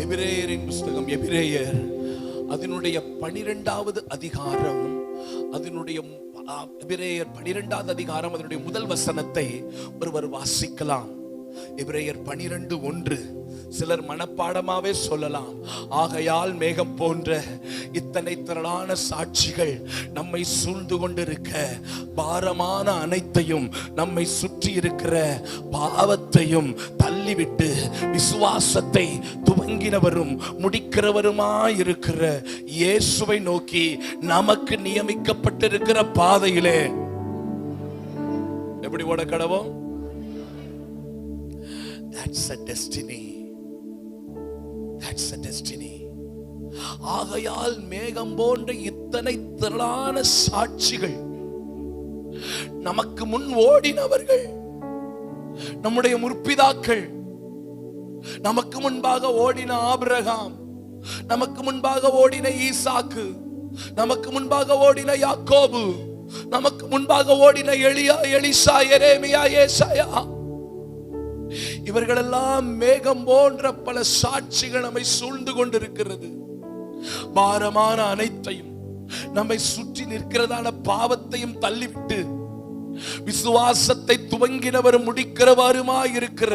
எபிரேயரின் புஸ்தகம், எபிரேயர் அதனுடைய 12வது அதிகாரம், அதனுடைய எபிரேயர் 12வது அதிகாரம் அதனுடைய முதல் வசனத்தை ஒருவர் வாசிக்கலாம். எபிரேயர் 12:1. சிலர் மனப்பாடமாவே சொல்லலாம். ஆகையால் மேகம் போன்ற இத்தனை திரளான சாட்சிகள் நம்மை சூழ்ந்து கொண்டிருக்க, பாரமான அனைத்தையும் நம்மை சுற்றி இருக்கிற பாவத்தையும் தள்ளிவிட்டு விசுவாசத்தை துவங்கினவரும் முடிக்கிறவருமாயிருக்கிற இயேசுவை நோக்கி நமக்கு நியமிக்கப்பட்டிருக்கிற பாதையிலே எப்படி ஓட கடவோம்? That's a destiny. That's a destiny. ஆகையால் மேகம் போன்ற இத்தனை திரளான சாட்சிகள், நமக்கு முன் ஓடினவர்கள், நம்முடைய முற்பிதாக்கள், நமக்கு முன்பாக ஓடின ஆபிரகாம், நமக்கு முன்பாக ஓடின ஈசாக்கு, நமக்கு முன்பாக ஓடின யாக்கோபு, நமக்கு முன்பாக ஓடின எலியா, எலிசா, எரேமியா, ஏசாயா, இவர்களெல்லாம் மேகம் போன்ற பல சாட்சிகள் நம்மை சூழ்ந்து கொண்டிருக்கிறது. பாரமான அனைத்தையும், நம்மை சுற்றி நிற்கிறதான பாவத்தையும் தள்ளிவிட்டு விசுவாசத்தை துவங்கினவர் முடிக்கிறவருமாய் இருக்கிற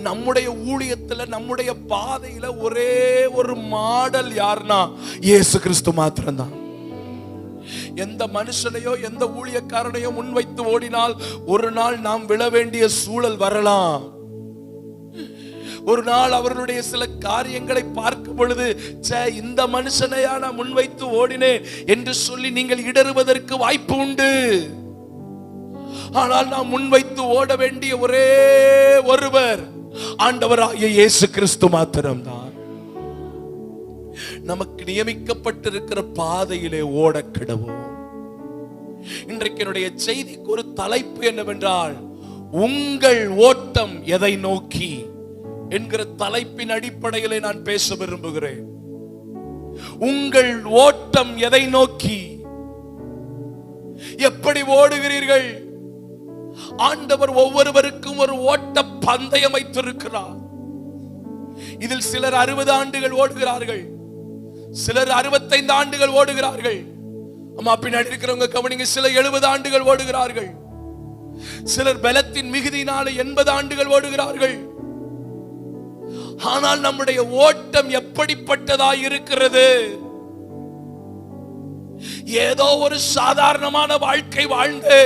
நம்முடைய ஊழியத்துல, நம்முடைய பாதையில ஒரே ஒரு மாடல் யாருன்னா இயேசு கிறிஸ்து மாத்திரம்தான். எந்த மனுஷனையோ எந்த ஊழியக்காரனையோ முன்வைத்து ஓடினால் ஒரு நாள் நாம் விழ வேண்டிய சூழல் வரலாம். ஒரு நாள் அவர்களுடைய சில காரியங்களை பார்க்கும் பொழுது, இந்த மனுஷனையா நான் முன்வைத்து ஓடினேன் என்று சொல்லி நீங்கள் இடறுவதற்கு வாய்ப்பு உண்டு. ஆனால் நாம் முன்வைத்து ஓட வேண்டிய ஒரே ஒருவர் ஆண்டவராகிய இயேசு கிறிஸ்து மாத்திரம்தான். நமக்கு நியமிக்கப்பட்டிருக்கிற பாதையிலே ஓட கிடவோம். இன்றைக்கு என்னுடைய செய்திக்கு ஒரு தலைப்பு என்னவென்றால், உங்கள் ஓட்டம் எதை நோக்கி என்கிற தலைப்பின் அடிப்படையிலே நான் பேச விரும்புகிறேன். உங்கள் ஓட்டம் எதை நோக்கி, எப்படி ஓடுகிறீர்கள்? ஆண்டவர் ஒவ்வொருவருக்கும் ஒரு ஓட்ட பந்தயம் வைத்திருக்கிறார். இதில் சிலர் 60 ஆண்டுகள் ஓடுகிறார்கள், சிலர் 65 ஆண்டுகள் ஓடுகிறார்கள். அம்மா பின்னாடி இருக்கிறவங்க கவனிங்க, சிலர் 70 ஆண்டுகள் ஓடுகிறார்கள், சிலர் பலத்தின் மிகுதியினால 80 ஆண்டுகள் ஓடுகிறார்கள். ஆனால் நம்முடைய ஓட்டம் எப்படிப்பட்டதாய் இருக்கிறது? ஏதோ ஒரு சாதாரணமான வாழ்க்கை வாழ்ந்து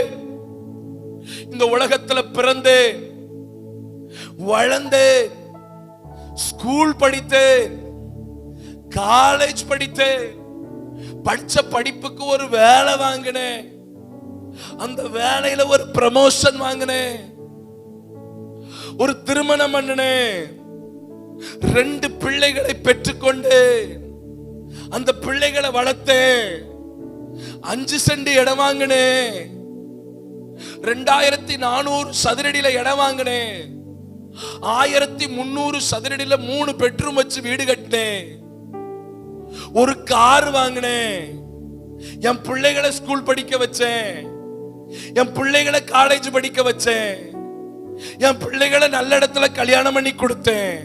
இந்த உலகத்துல பிறந்தேன், வளர்ந்தேன், ஸ்கூல் படித்தேன், காலேஜ் படித்தேன், படிச்ச படிப்புக்கு ஒரு வேலை வாங்கினேன், அந்த வேலையில ஒரு ப்ரமோஷன் வாங்கினேன், ஒரு திருமணம் பண்ணினேன், 2 பிள்ளைகளை பெற்றுக்கொண்டு அந்த பிள்ளைகளை வளர்த்தேன், 5 சென்ட் இடம் வாங்கினேன், 2400 சதுரடியில இடம் வாங்கினேன், 1300 சதுரடியில 3 பெட்ரூம் வச்சு வீடு கட்டினேன், ஒரு கார் வாங்கினேன், என் பிள்ளைகளை ஸ்கூல் படிக்க வச்சேன், என் பிள்ளைகளை காலேஜ் படிக்க வச்சேன், என் பிள்ளைகளை நல்ல இடத்துல கல்யாணம் பண்ணி கொடுத்தேன்,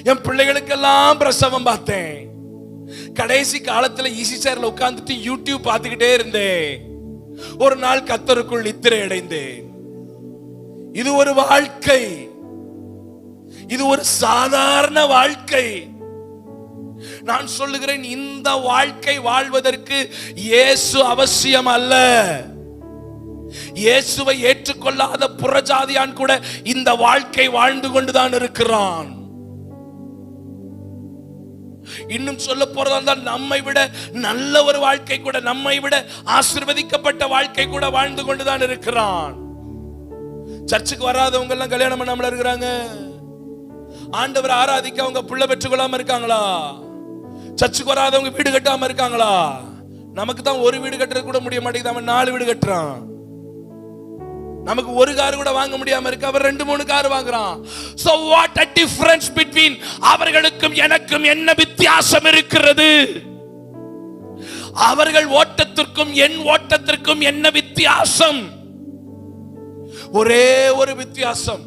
என் பிள்ளைகளுக்கெல்லாம் பிரசவம் பார்த்தேன். கடைசி காலத்துல ஈசி சேர்ல உட்கார்ந்துட்டு யூடியூப் பார்த்துக்கிட்டே இருந்தேன். ஒரு நாள் கர்த்தருக்குள் நித்திரை அடைந்தேன். இது ஒரு வாழ்க்கை, இது ஒரு சாதாரண வாழ்க்கை. நான் சொல்லுகிறேன், இந்த வாழ்க்கை வாழ்வதற்கு இயேசு அவசியம் அல்ல. இயேசுவை ஏற்றுக்கொள்ளாத புறஜாதியான் கூட இந்த வாழ்க்கை வாழ்ந்து கொண்டுதான் இருக்கிறான். இன்னும் சொல்ல போறதா, நம்மை விட நல்ல ஒரு வாழ்க்கை கூட, நம்மை விட ஆசீர்வதிக்கப்பட்ட வாழ்க்கை கூட வாழ்ந்து கொண்டுதான் இருக்கிறான். சர்ச்சுக்கு வராதவங்க எல்லாம் கல்யாணம் பண்ணாமல இருக்கிறாங்க. ஆண்டவர் ஆராதிக்க அவங்க பிள்ளை பெற்றுக்கொள்ளாம இருக்காங்களா? சர்ச்சுக்கு வராதவங்க வீடு கட்டாம இருக்காங்களா? நமக்கு தான் ஒரு வீடு கட்டுறது கூட முடிய மாட்டேங்குது, அவன் 4 வீடு கட்டுறான். நமக்கு ஒரு கார் கூட வாங்க முடியாம இருக்கு, அவர் 2-3 கார் வாங்குறான். So what a difference between அவர்களுக்கும் எனக்கும் என்ன வித்தியாசம் இருக்கிறது? அவர்கள் ஓட்டத்திற்கும் என் ஓட்டத்திற்கும் என்ன வித்தியாசம்? ஒரே ஒரு வித்தியாசம்,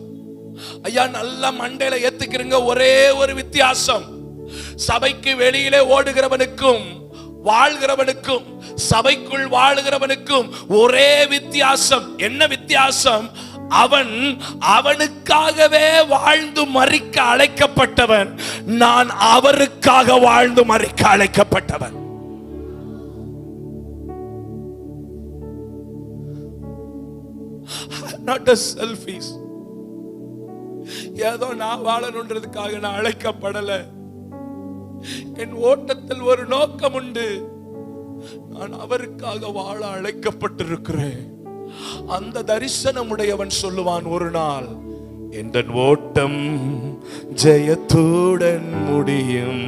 ஐயா நல்ல மண்டையில ஏத்துக்கிறீங்க. ஒரே ஒரு வித்தியாசம், சபைக்கு வெளியிலே ஓடுகிறவனுக்கும் வாழ்கிறவனுக்கும் சபைக்குள் வாழுகிறவனுக்கும் ஒரே வித்தியாசம். என்ன வித்தியாசம்? அவன் அவனுக்காகவே வாழ்ந்து மரிக்க அழைக்கப்பட்டவன், நான் அவருக்காக வாழ்ந்து மரிக்க அழைக்கப்பட்டவன். Not a selfish. ஏதோ நான் வாழணுன்றதுக்காக நான் அழைக்கப்படல. என் ஓட்டத்தில் ஒரு நோக்கம் உண்டு. நான் அவருக்காக வாழ அழைக்கப்பட்டிருக்கிறேன். அந்த தரிசனம் உடையவன் சொல்லுவான், ஒரு நாள் என் ஓட்டம் ஜெயத்துடன் முடியும்,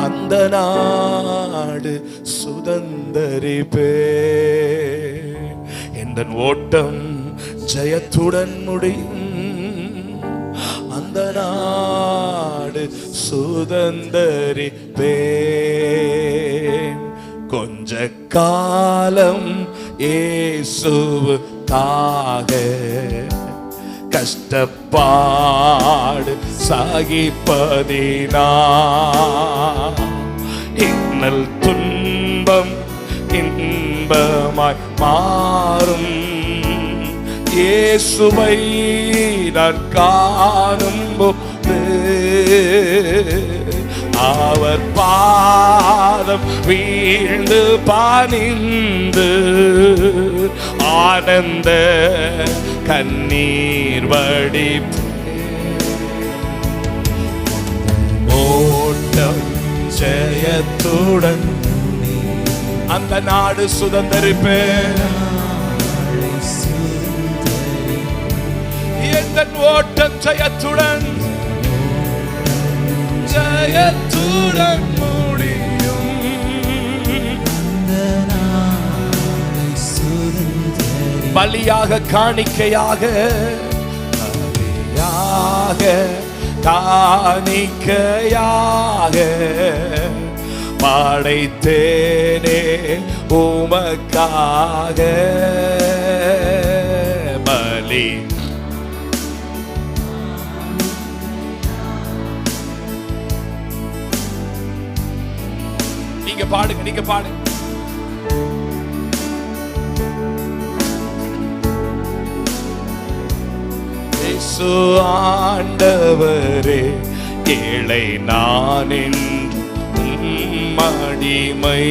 அந்த நாடு சுதந்தரிப்பே. என் ஓட்டம் ஜெயத்துடன் முடியும், அந்த நாடு சுதந்தரிப்பே. கொஞ்ச காலம் இயேசுவுக்காக கஷ்டப்பாடு சகிப்பதினா, இன்னல் துன்பம் இன்பமாய் மாறும். இயேசுவை நான் காணும்போது அவர் பாதம் வீழ்ந்து பணிந்து ஆனந்த கண்ணீர் வடிப்பேன். ஓட்டம் ஜெயத்துடன் அந்த நாடு சுதந்தரிப்பேன். என் ஓட்டம் ஜெயத்துடன் ஜெயத்துடன் முடியும், பலியாக காணிக்கையாக காணிக்கையாக படைத்தேனே உமக்காக. பலி நீங்க பாடுங்க, நீங்க பாடுங்க. இயேசு ஆண்டவரே, ஏழை நான் மடிமை,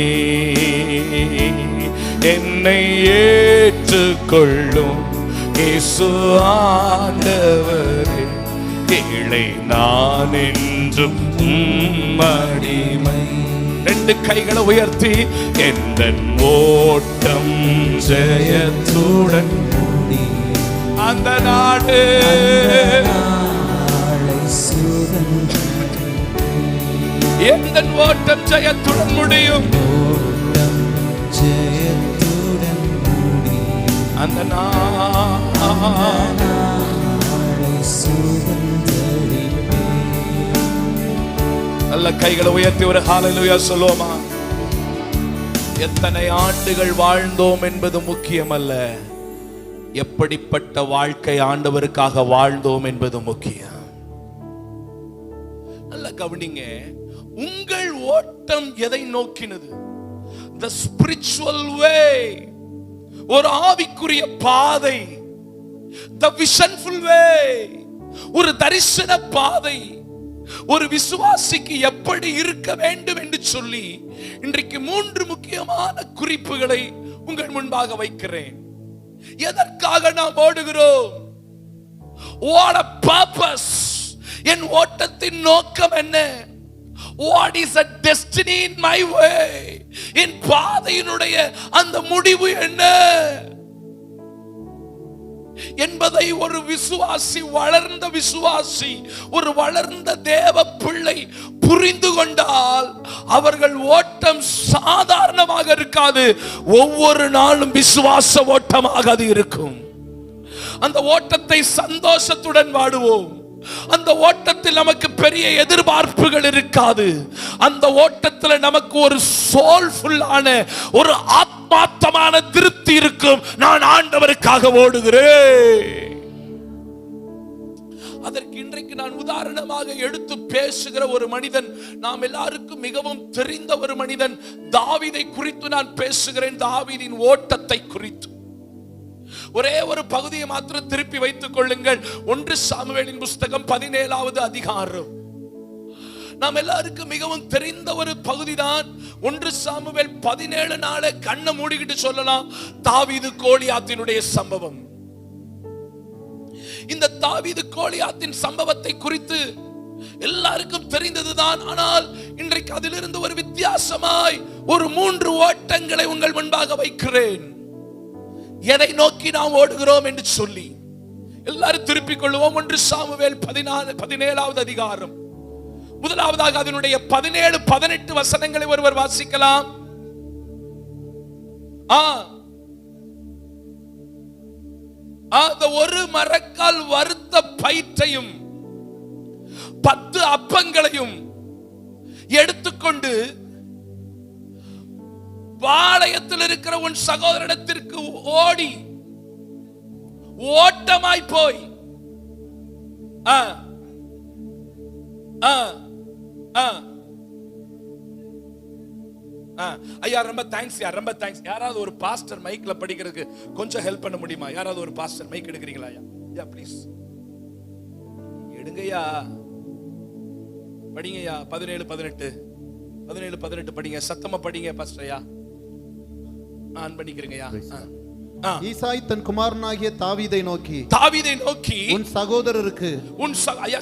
என்னை ஏற்றுக்கொள்ளும் இயேசு ஆண்டவரே, ஏழை நான் என்றும் மடிமை. ரெண்டு கைகளை உயர்த்தி, எந்தன் ஓட்டம் ஜெயத்துடன் அந்த நாடு எந்தன் ஓட்டம் ஜெயத்துடன் முடியும், அந்த நாடு நல்ல கைகளை உயர்த்தி ஒரு ஹல்லேலூயா சொல்லுவோமா? எத்தனை ஆண்டுகள் வாழ்ந்தோம் என்பது முக்கியமல்ல, எப்படிப்பட்ட வாழ்க்கை ஆண்டவருக்காக வாழ்ந்தோம் என்பது முக்கியம். நல்ல கவனிங்க, உங்கள் ஓட்டம் எதை நோக்கினது? the spiritual way, ஒரு ஆவிக்குரிய பாதை, the visionful way, ஒரு தரிசன பாதை. ஒரு விசுவாசிக்கு எப்படி இருக்க வேண்டும் என்று சொல்லி இன்றைக்கு 3 முக்கியமான குறிப்புகளை உங்கள் முன்பாக வைக்கிறேன். எதற்காக நாம் ஓடுகிறோம்? What a purpose. என் ஓட்டத்தின் நோக்கம் என்ன? What is a destiny in my way? என் பாதையினுடைய அந்த முடிவு என்ன என்பதை ஒரு விசுவாசி, வளர்ந்த விசுவாசி, ஒரு வளர்ந்த தேவ பிள்ளை புரிந்து கொண்டால் அவர்கள் ஓட்டம் சாதாரணமாக இருக்காது, ஒவ்வொரு நாளும் விசுவாச ஓட்டமாக அது இருக்கும். அந்த ஓட்டத்தை சந்தோஷத்துடன் வாடுவோம். அந்த ஓட்டத்தில் நமக்கு பெரிய எதிர்பார்ப்புகள் இருக்காது. அந்த ஓட்டத்தில் நமக்கு ஒரு சோல்ஃபுல்லான, ஒரு ஆத்மார்த்தமான திருப்தி இருக்கும். நான் ஆண்டவருக்காக ஓடுகிறேன். அதற்கு இன்றைக்கு நான் உதாரணமாக எடுத்து பேசுகிற ஒரு மனிதன், நாம் எல்லாருக்கும் மிகவும் தெரிந்த ஒரு மனிதன், தாவீதை குறித்து நான் பேசுகிறேன். தாவீதின் ஓட்டத்தை குறித்து ஒரே ஒரு பகுதியை மாத்திரம் திருப்பி வைத்துக் கொள்ளுங்கள். 1 சாமுவேலின் புஸ்தகம் 17வது அதிகாரம். நாம் எல்லாருக்கும் மிகவும் தெரிந்த ஒரு பகுதிதான் 1 சாமுவேல் 17 நாளை கண்ணை மூடிக்கிட்டு சொல்லலாம், தாவீது கோலியாத்தினுடைய சம்பவம். இந்த தாவீது கோலியாத்தின் சம்பவத்தை குறித்து எல்லாருக்கும் தெரிந்ததுதான். ஆனால் இன்றைக்கு அதிலிருந்து ஒரு வித்தியாசமாய் ஒரு 3 ஓட்டங்களை உங்கள் முன்பாக வைக்கிறேன். எதை நோக்கி நாம் ஓடுகிறோம் என்று சொல்லி எல்லாரும் திருப்பிக் கொள்வோம். 1 சாமுவேல் 17வது அதிகாரம். முதலாவதாக அதனுடைய 17, 18 வசனங்களை ஒருவர் வாசிக்கலாம். அந்த ஒரு மரக்கால் வறுத்த பயிற்றையும் 10 அப்பங்களையும் எடுத்துக்கொண்டு பாளையத்தில் இருக்கிற உன் சகோதரனிடத்திற்கு ஓடி ஓட்டமாய் போய் ஐயா ரொம்ப தேங்க்ஸ், ரொம்ப தேங்க்ஸ். யாராவது ஒரு பாஸ்டர் மைக்ல படிக்கிறதுக்கு கொஞ்சம் ஹெல்ப் பண்ண முடியுமா? யாராவது ஒரு பாஸ்டர் மைக் எடுக்கிறீங்களா? ஐயா ப்ளீஸ் எடுங்கய்யா, படிங்கய்யா. 17, 18 படிங்க, சத்தமா படிங்க பாஸ்டர். ஐயா ஆன் பண்ணிக்கிறீங்கய்யா. ஈசாய் தன் குமாரனாகிய தாவீதை நோக்கி உன் சகோதரருக்கு ஐயா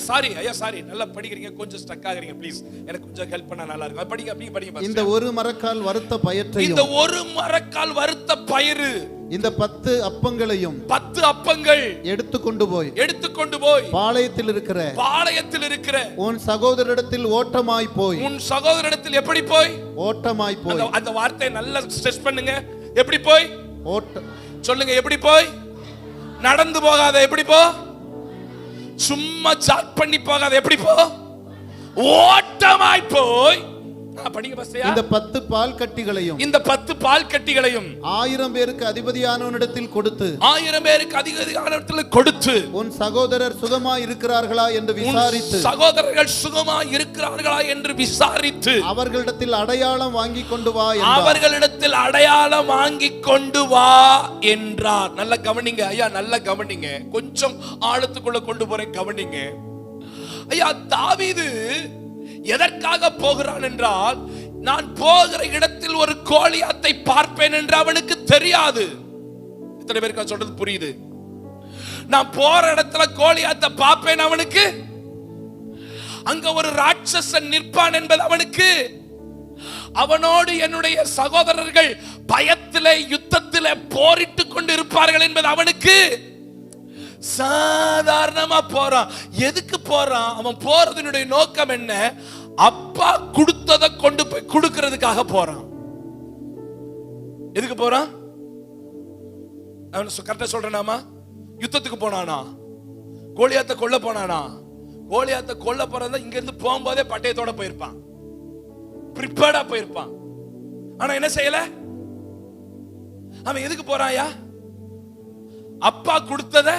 சாரி நல்லா படிக்கிறீங்க, கொஞ்சம் ஸ்டக் ஆகுறீங்க, ப்ளீஸ் எனக்கு கொஞ்சம் ஹெல்ப் பண்ணா நல்லா இருக்கும். படிங்க. இந்த ஒரு மரக்கால் வறுத்த பயிறு, இந்த 10 அப்பங்களையும் 10 அப்பங்கள் எடுத்துக்கொண்டு போய் பாளையத்தில் இருக்கிற உன் சகோதரனிடத்தில் ஓட்டமாய் போய். உன் சகோதரனிடத்தில் எப்படி போய்? ஓட்டமாய் போய். அந்த வார்த்தையை நல்லா ஸ்ட்ரெஸ் பண்ணுங்க. எப்படி போய்? சொல்லுங்க. எப்படி போய்? நடந்து போகாத. எப்படி போ? சும்மா ஜாக் பண்ணி போகாத. எப்படி போ? ஓட்டமாய் போய். படிங்க பாஸ்டர். இந்த 10 பால் கட்டிகளையும் 1000 பேருக்கு அதிபதியானவனிடத்தில் கொடுத்து உன் சகோதரர் சுகமாய் இருக்கிறார்களா என்று விசாரித்து அவர்களிடத்தில் அடையாளம் வாங்கி கொண்டு வா என்றார். நல்ல கவனிங்க ஐயா, நல்ல கவனிங்க. கொஞ்சம் ஆழத்துக்குள்ள கொண்டு போறேன், கவனிங்க ஐயா. தாவீது எதற்காக போகிறான் என்றால், நான் போகிற இடத்தில் ஒரு கோலியாத்தை பார்ப்பேன் என்று அவனுக்கு தெரியாது. எத்தனை பேருக்கு சொல்றது புரியுது? நான் போற இடத்துல கோலியாத்தை பார்ப்பேன் அவனுக்கு, அங்க ஒரு ராட்சசன் நிற்பான் என்பது அவனுக்கு, அவனோடு என்னுடைய சகோதரர்கள் பயத்திலே யுத்தத்திலே போரிட்டு கொண்டு இருப்பார்கள் என்பது அவனுக்கு. சாதாரணமா போறான். எதுக்கு போறான்? அவன் போறதனுடைய நோக்கம் என்ன? அப்பா கொடுத்ததை கொண்டு போய் கொடுக்கிறதுக்காக போறான். எதுக்கு போறான்? கரெக்டா சொல்றேனாமா? யுத்தத்துக்கு போனானா? கோலியாத்தை கொல்ல போனானா? கோலியாத்தை கொல்ல போறதா இங்க இருந்து போகும்போதே பட்டயத்தோட போயிருப்பான், ப்ரிப்பேர்டா போயிருப்பான். ஆனா என்ன செய்யல? அவன் எதுக்கு போறாயா? அப்பா கொடுத்தத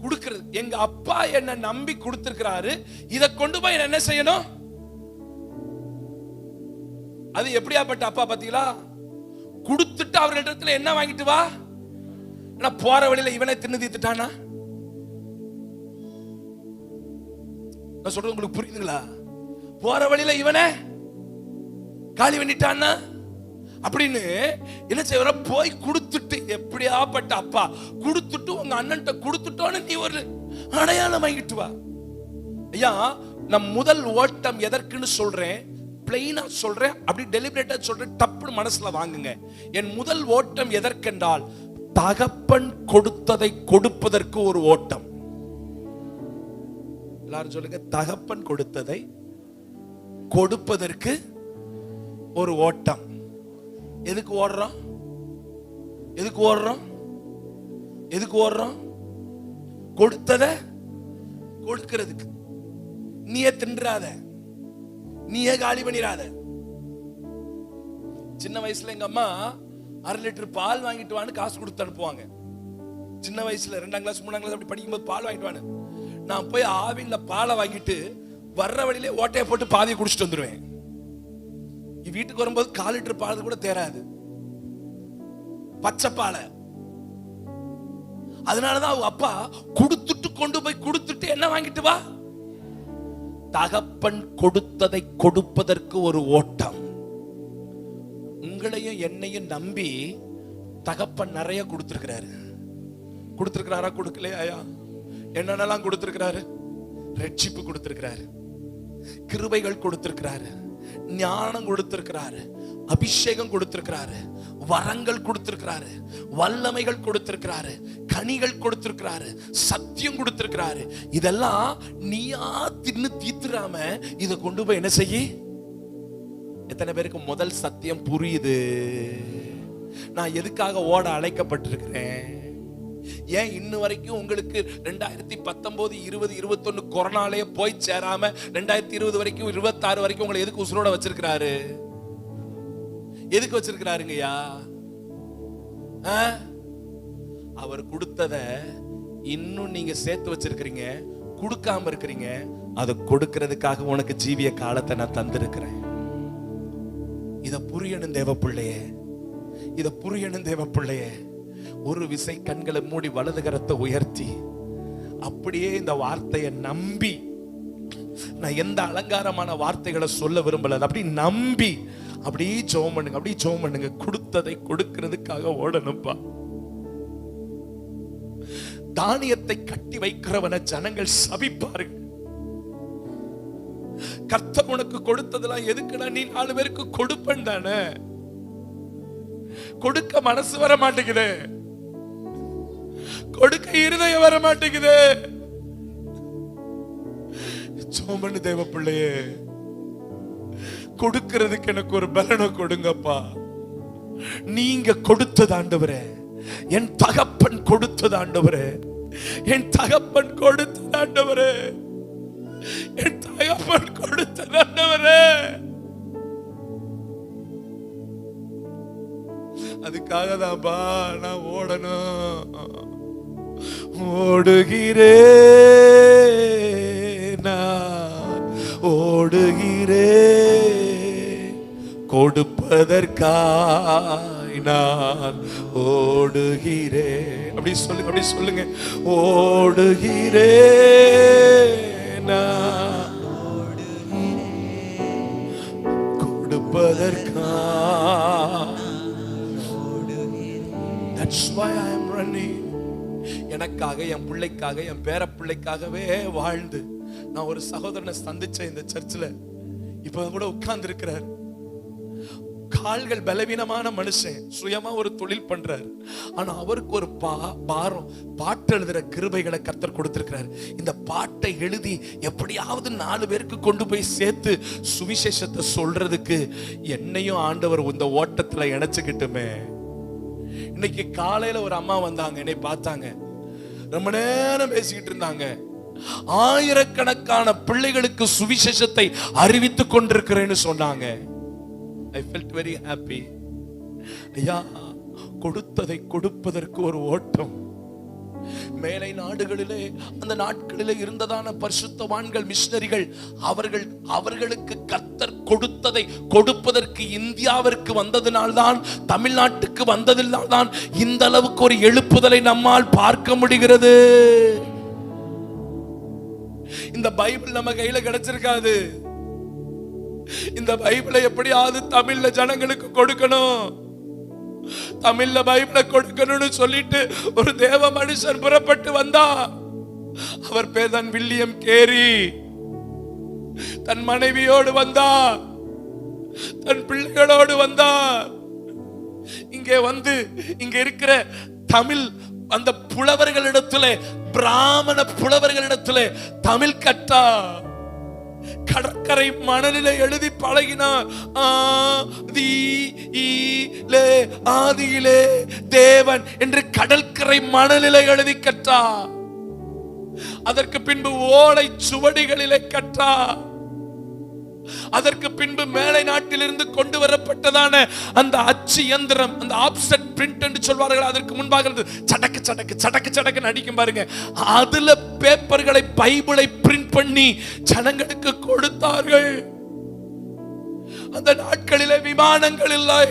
கொடுக்கிறது. எங்க அப்பா என்ன நம்பி கொடுத்திருக்கிறாரு, இதை கொண்டு போய் என்ன செய்யணும்? அது எப்படியாப்பட்ட அப்பா பாத்தீங்களா? கொடுத்துட்டு அவர்களிடத்துல என்ன வாங்கிட்டு வா. போற வழியில இவனை தின்னு தீத்துட்டானா? நான் சொல்றது உங்களுக்கு புரியுதுங்களா? போற வழியில இவனை காலி பண்ணிட்டான்னா அப்படின்னு என்ன செய்வர? போய் கொடுத்துட்டு, எப்படியாப்பட்ட அப்பா, கொடுத்துட்டு உங்க அண்ணன்ட்ட கொடுத்துட்டோன்னு நீ ஒரு அடையாளம் வாங்கிட்டு வா. ஐயா, நம் முதல் ஓட்டம் எதற்குன்னு சொல்றேன், பிளைனா சொல்றேன், அப்படி டெலிபரேட்டா சொல்றேன், டப்புன்னு மனசுல வாங்குங்க. என் முதல் ஓட்டம் எதற்கென்றால், தகப்பன் கொடுத்ததை கொடுப்பதற்கு ஒரு ஓட்டம். எல்லாரும் சொல்லுங்க, தகப்பன் கொடுத்ததை கொடுப்பதற்கு ஒரு ஓட்டம். எதுக்கு ஓடுறோம்? கொடுத்தத கொடுக்கிறதுக்கு. நீயே தின்றாத, நீயே காலி பண்ணிராத. சின்ன வயசுல எங்க அம்மா 1/2 லிட்டர் பால் வாங்கிட்டு வான்னு காசு கொடுத்து அனுப்புவாங்க. சின்ன வயசுல 2ஆம் கிளாஸ் 3ஆம் கிளாஸ் அப்படி படிக்கும்போது பால் வாங்கிட்டு வான்னு. நான் போய் ஆவின்ல பாலை வாங்கிட்டு வர்ற வழியிலே ஓட்டையை போட்டு பாதியை குடிச்சிட்டு வந்துருவேன். வீட்டுக்கு வரும்போது 1/4 லிட்டர் பால் கூட தேராது, பச்சை பாலை. அதனாலதான் அவங்க அப்பா கொடுத்துட்டு கொண்டு போய் கொடுத்துட்டு என்ன வாங்கிட்டு வா. தகப்பன் கொடுத்ததை கொடுப்பதற்கு ஒரு ஓட்டம். உங்களையும் என்னையும் நம்பி தகப்பன் நிறைய கொடுத்திருக்கிறாரு. கொடுத்திருக்கிறாரா? கொடுக்கலையா? என்னென்னலாம் கொடுத்திருக்கிறாரு? ரட்சிப்பு கொடுத்திருக்கிறாரு, கிருபைகள் கொடுத்திருக்கிறாரு, ஞானம் கொடுத்திருக்கிறாரு, அபிஷேகம் கொடுத்திருக்கிறாரு, வரங்கள் கொடுத்திருக்கிறாரு, வல்லமைகள் கொடுத்திருக்கிறாரு, கனிகள் கொடுத்திருக்கிறாரு, சத்தியம் கொடுத்திருக்கிறாரு. இதெல்லாம் நீயா தின்னு தீத்துறாம இதை கொண்டு போய் என்ன செய்ய? எத்தனை பேருக்கு முதல் சத்தியம் புரியுது? நான் எதுக்காக ஓட அழைக்கப்பட்டிருக்கிறேன்? ஏன் இன்னும் வரைக்கும் உங்களுக்கு 2019, 20, 21 கொரோனாலே போய் சேராம 2020 வரைக்கும் 26 வரைக்கும் உங்களை எதுக்கு உசுரோட வச்சிருக்கிறாரு? எதுக்கு வச்சிருக்கிறாருங்கய்யா? அவர் கொடுத்தத இன்னும் நீங்க சேர்த்து வச்சிருக்கிறீங்க, கொடுக்காம இருக்கிறீங்க. அதை கொடுக்கிறதுக்காக உனக்கு ஜீவிய காலத்தை நான் தந்திருக்கிறேன். இத புரியணும் தேவ பிள்ளையே, இத புரியணும் தேவ பிள்ளையே. ஒரு விசை கண்களை மூடி வலது கரத்தை உயர்த்தி அப்படியே இந்த வார்த்தையை நம்பி, நான் எந்த அலங்காரமான வார்த்தைகளை சொல்ல விரும்பல, அப்படி நம்பி அப்படியே ஜெபம் பண்ணுங்க, அப்படியே ஜெபம் பண்ணுங்க. கொடுத்ததை கொடுக்கிறதுக்காக ஓடணும்பா. தானியத்தை கட்டி வைக்கிறவன ஜனங்கள் சபிப்பார்கள். கர்த்தர் உனக்கு கொடுத்ததெல்லாம் எதுக்குன்னா நீ 4 பேருக்கு கொடுப்பேன் தானே. கொடுக்க மனசு வர மாட்டேங்குது, கொடுக்க இருதயம் வர மாட்டேங்குது. சோமனு தேவ பிள்ளையே, கொடுக்கிறதுக்கு எனக்கு ஒரு பலனை கொடுங்கப்பா. நீங்க கொடுத்தது ஆண்டவரே, என் தகப்பன் கொடுத்தது ஆண்டவரே, என் தகப்பன் கொடுத்தது ஆண்டவரே, என் தகப்பன் கொடுத்தது ஆண்டவரே. அதுக்காக தான்ப்பா நான் ஓடணும். ஓடுகிறேன், நான் ஓடுகிறேன், கொடுப்பதற்காய் நான் ஓடுகிறேன். அப்படி சொல்லுங்க, அப்படி சொல்லுங்க. ஓடுகிறேன், நான் கொடுப்பதற்காய். That's why I am running. எனக்காக, என் பிள்ளைக்காக, என் பேர பிள்ளைக்காகவே வாழ்ந்து நான் ஒரு சகோதரனை சந்திச்சேன் இந்த சர்ச்சில். இப்ப கூட உட்கார்ந்து இருக்கிறார். கால்கள் பலவீனமான மனுஷன், சுயமா ஒரு தொழில் பண்றார். ஆனா அவருக்கு ஒரு பாரம், பாட்டு எழுதுற கிருபைகளை கர்த்தர் கொடுத்திருக்கிறார். இந்த பாட்டை எழுதி எப்படியாவது 4 பேருக்கு கொண்டு போய் சேர்த்து சுவிசேஷத்தை சொல்றதுக்கு என்னையும் ஆண்டவர் இந்த ஓட்டத்துல இணைச்சுக்கிட்டுமே. இன்னைக்கு காலையில ஒரு அம்மா வந்தாங்க, என்னை பார்த்தாங்க, ரொம்ப நேரம் பேசிக்கிட்டு இருந்தாங்க. ஆயிரக்கணக்கான பிள்ளைகளுக்கு சுவிசேஷத்தை அறிவித்துக் கொண்டிருக்கிறேன்னு சொன்னாங்க. I felt very happy. ஐயா, கொடுத்ததை கொடுப்பதற்கு ஒரு ஓட்டம். மேலை நாடுகளிலே அந்த நாட்களிலே இருந்ததான பரிசுத்தவான்கள், மிஷனரிகள், அவர்களுக்கு கர்த்தர் கொடுத்ததை கொடுப்பதற்கு இந்தியாவிற்கு வந்ததினால்தான், தமிழ்நாட்டுக்கு வந்ததினால்தான் இந்த அளவுக்கு ஒரு எழுப்புதலை நம்மால் பார்க்க முடிகிறது. இந்த பைபிள் நம்ம கையில கிடைச்சிருக்காது. இந்த பைபிளை எப்படியாவது தமிழ்ல ஜனங்களுக்கு கொடுக்கணும், தமிழ்ல பைபிளை கொடுக்கணும்னு சொல்லிட்டு ஒரு தேவ மனுஷன் புறப்பட்டு வந்தா. அவர் பேர் தான் வில்லியம் கேரி. தன் மனைவியோடு வந்தார், தன் பிள்ளைகளோடு வந்தார். இங்கே வந்து இங்க இருக்கிற தமிழ் அந்த புலவர்களிடத்துல, பிராமண புலவர்களிடத்துல தமிழ் கற்றா. கடற்கரை மணலிலே எழுதி பழகினார். ஆதியிலே தேவன் என்று கடற்கரை மணலிலே எழுதி கற்றார். அதற்கு பின்பு ஓலை சுவடிகளிலே கற்றார். அதற்கு பின்பு மேலை நாட்டிலிருந்து கொண்டு வரப்பட்டதான அந்த அச்சு இயந்திரம், அந்த ஆப்செட் பிரிண்ட் என்று சொல்வார்கள். அதற்கு முன்பாக சடக்கு சடக்கு சடக்கு சடக்கு அடிக்கும் பாருங்க. அதுல பேப்பர்களை பைபிளை பிரிண்ட் பண்ணி ஜனங்களுக்கு கொடுத்தார்கள். அந்த நாட்களிலே விமானங்கள் இல்லை,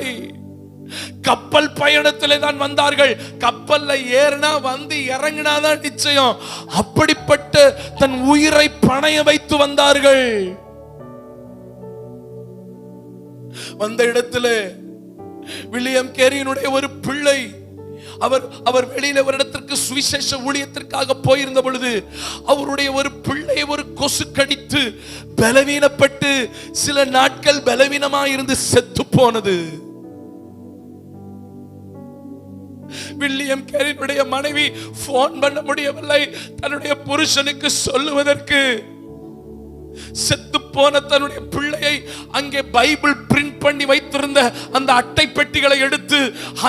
கப்பல் பயணத்திலே தான் வந்தார்கள். கப்பல்ல ஏறினா வந்து இறங்கினாதான் நிச்சயம். அப்படிப்பட்ட தன் உயிரை பணைய வைத்து வந்தார்கள். வந்த இடத்துல வில்லியம் கேரியினுடைய ஒரு பிள்ளை, அவர் வெளியில ஒரு இடத்திற்கு சுவிசேஷ ஊழியத்திற்காக போயிருந்த பொழுது அவருடைய ஒரு பிள்ளை ஒரு கொசு கடித்து பலவீனப்பட்டு சில நாட்கள் பலவீனமாக இருந்து செத்து போனது. வில்லியம் கேரியினுடைய மனைவி போன் பண்ண முடியவில்லை தன்னுடைய புருஷனுக்கு சொல்லுவதற்கு. செத்து போன தன்னுடைய பிள்ளையை அங்கே பைபிள் பிரிண்ட் பண்ணி வைத்திருந்த அந்த அட்டை பெட்டிகளை எடுத்து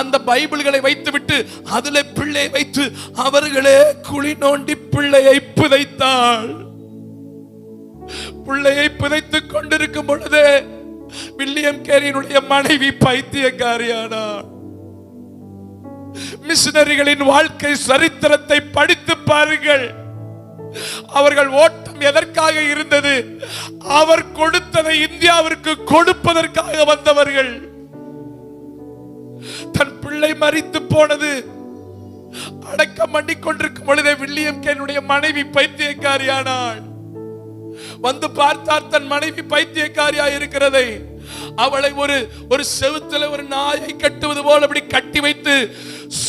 அந்த பைபிள்களை வைத்துவிட்டு அதிலே பிள்ளையை வைத்து அவர்களே குழி நோண்டி பிள்ளையை புதைத்தாள். பிள்ளையை புதைத்துக் கொண்டிருக்கும் பொழுது வில்லியம் கேரியினுடைய மனைவி பைத்தியக்காரியானார். மிஷனரிகளின் வாழ்க்கை சரித்திரத்தை படித்து பாருங்கள். அவர்கள் ஓட்டம் எதற்காக இருந்தது? அவர் கொடுத்ததை இந்தியாவிற்கு கொடுப்பதற்காக வந்தவர்கள். தன் பிள்ளை மரித்து போனது அடக்கம் பண்ணி கொண்டிருக்கும் பொழுதே வில்லியம் கேரியினுடைய மனைவி பைத்தியக்காரியானாள். வந்து பார்த்தார் தன் மனைவி பைத்தியக்காரியா இருக்கிறதை. அவளை ஒரு செவுத்துல ஒரு நாயை கட்டுவது போல அப்படி கட்டி வைத்து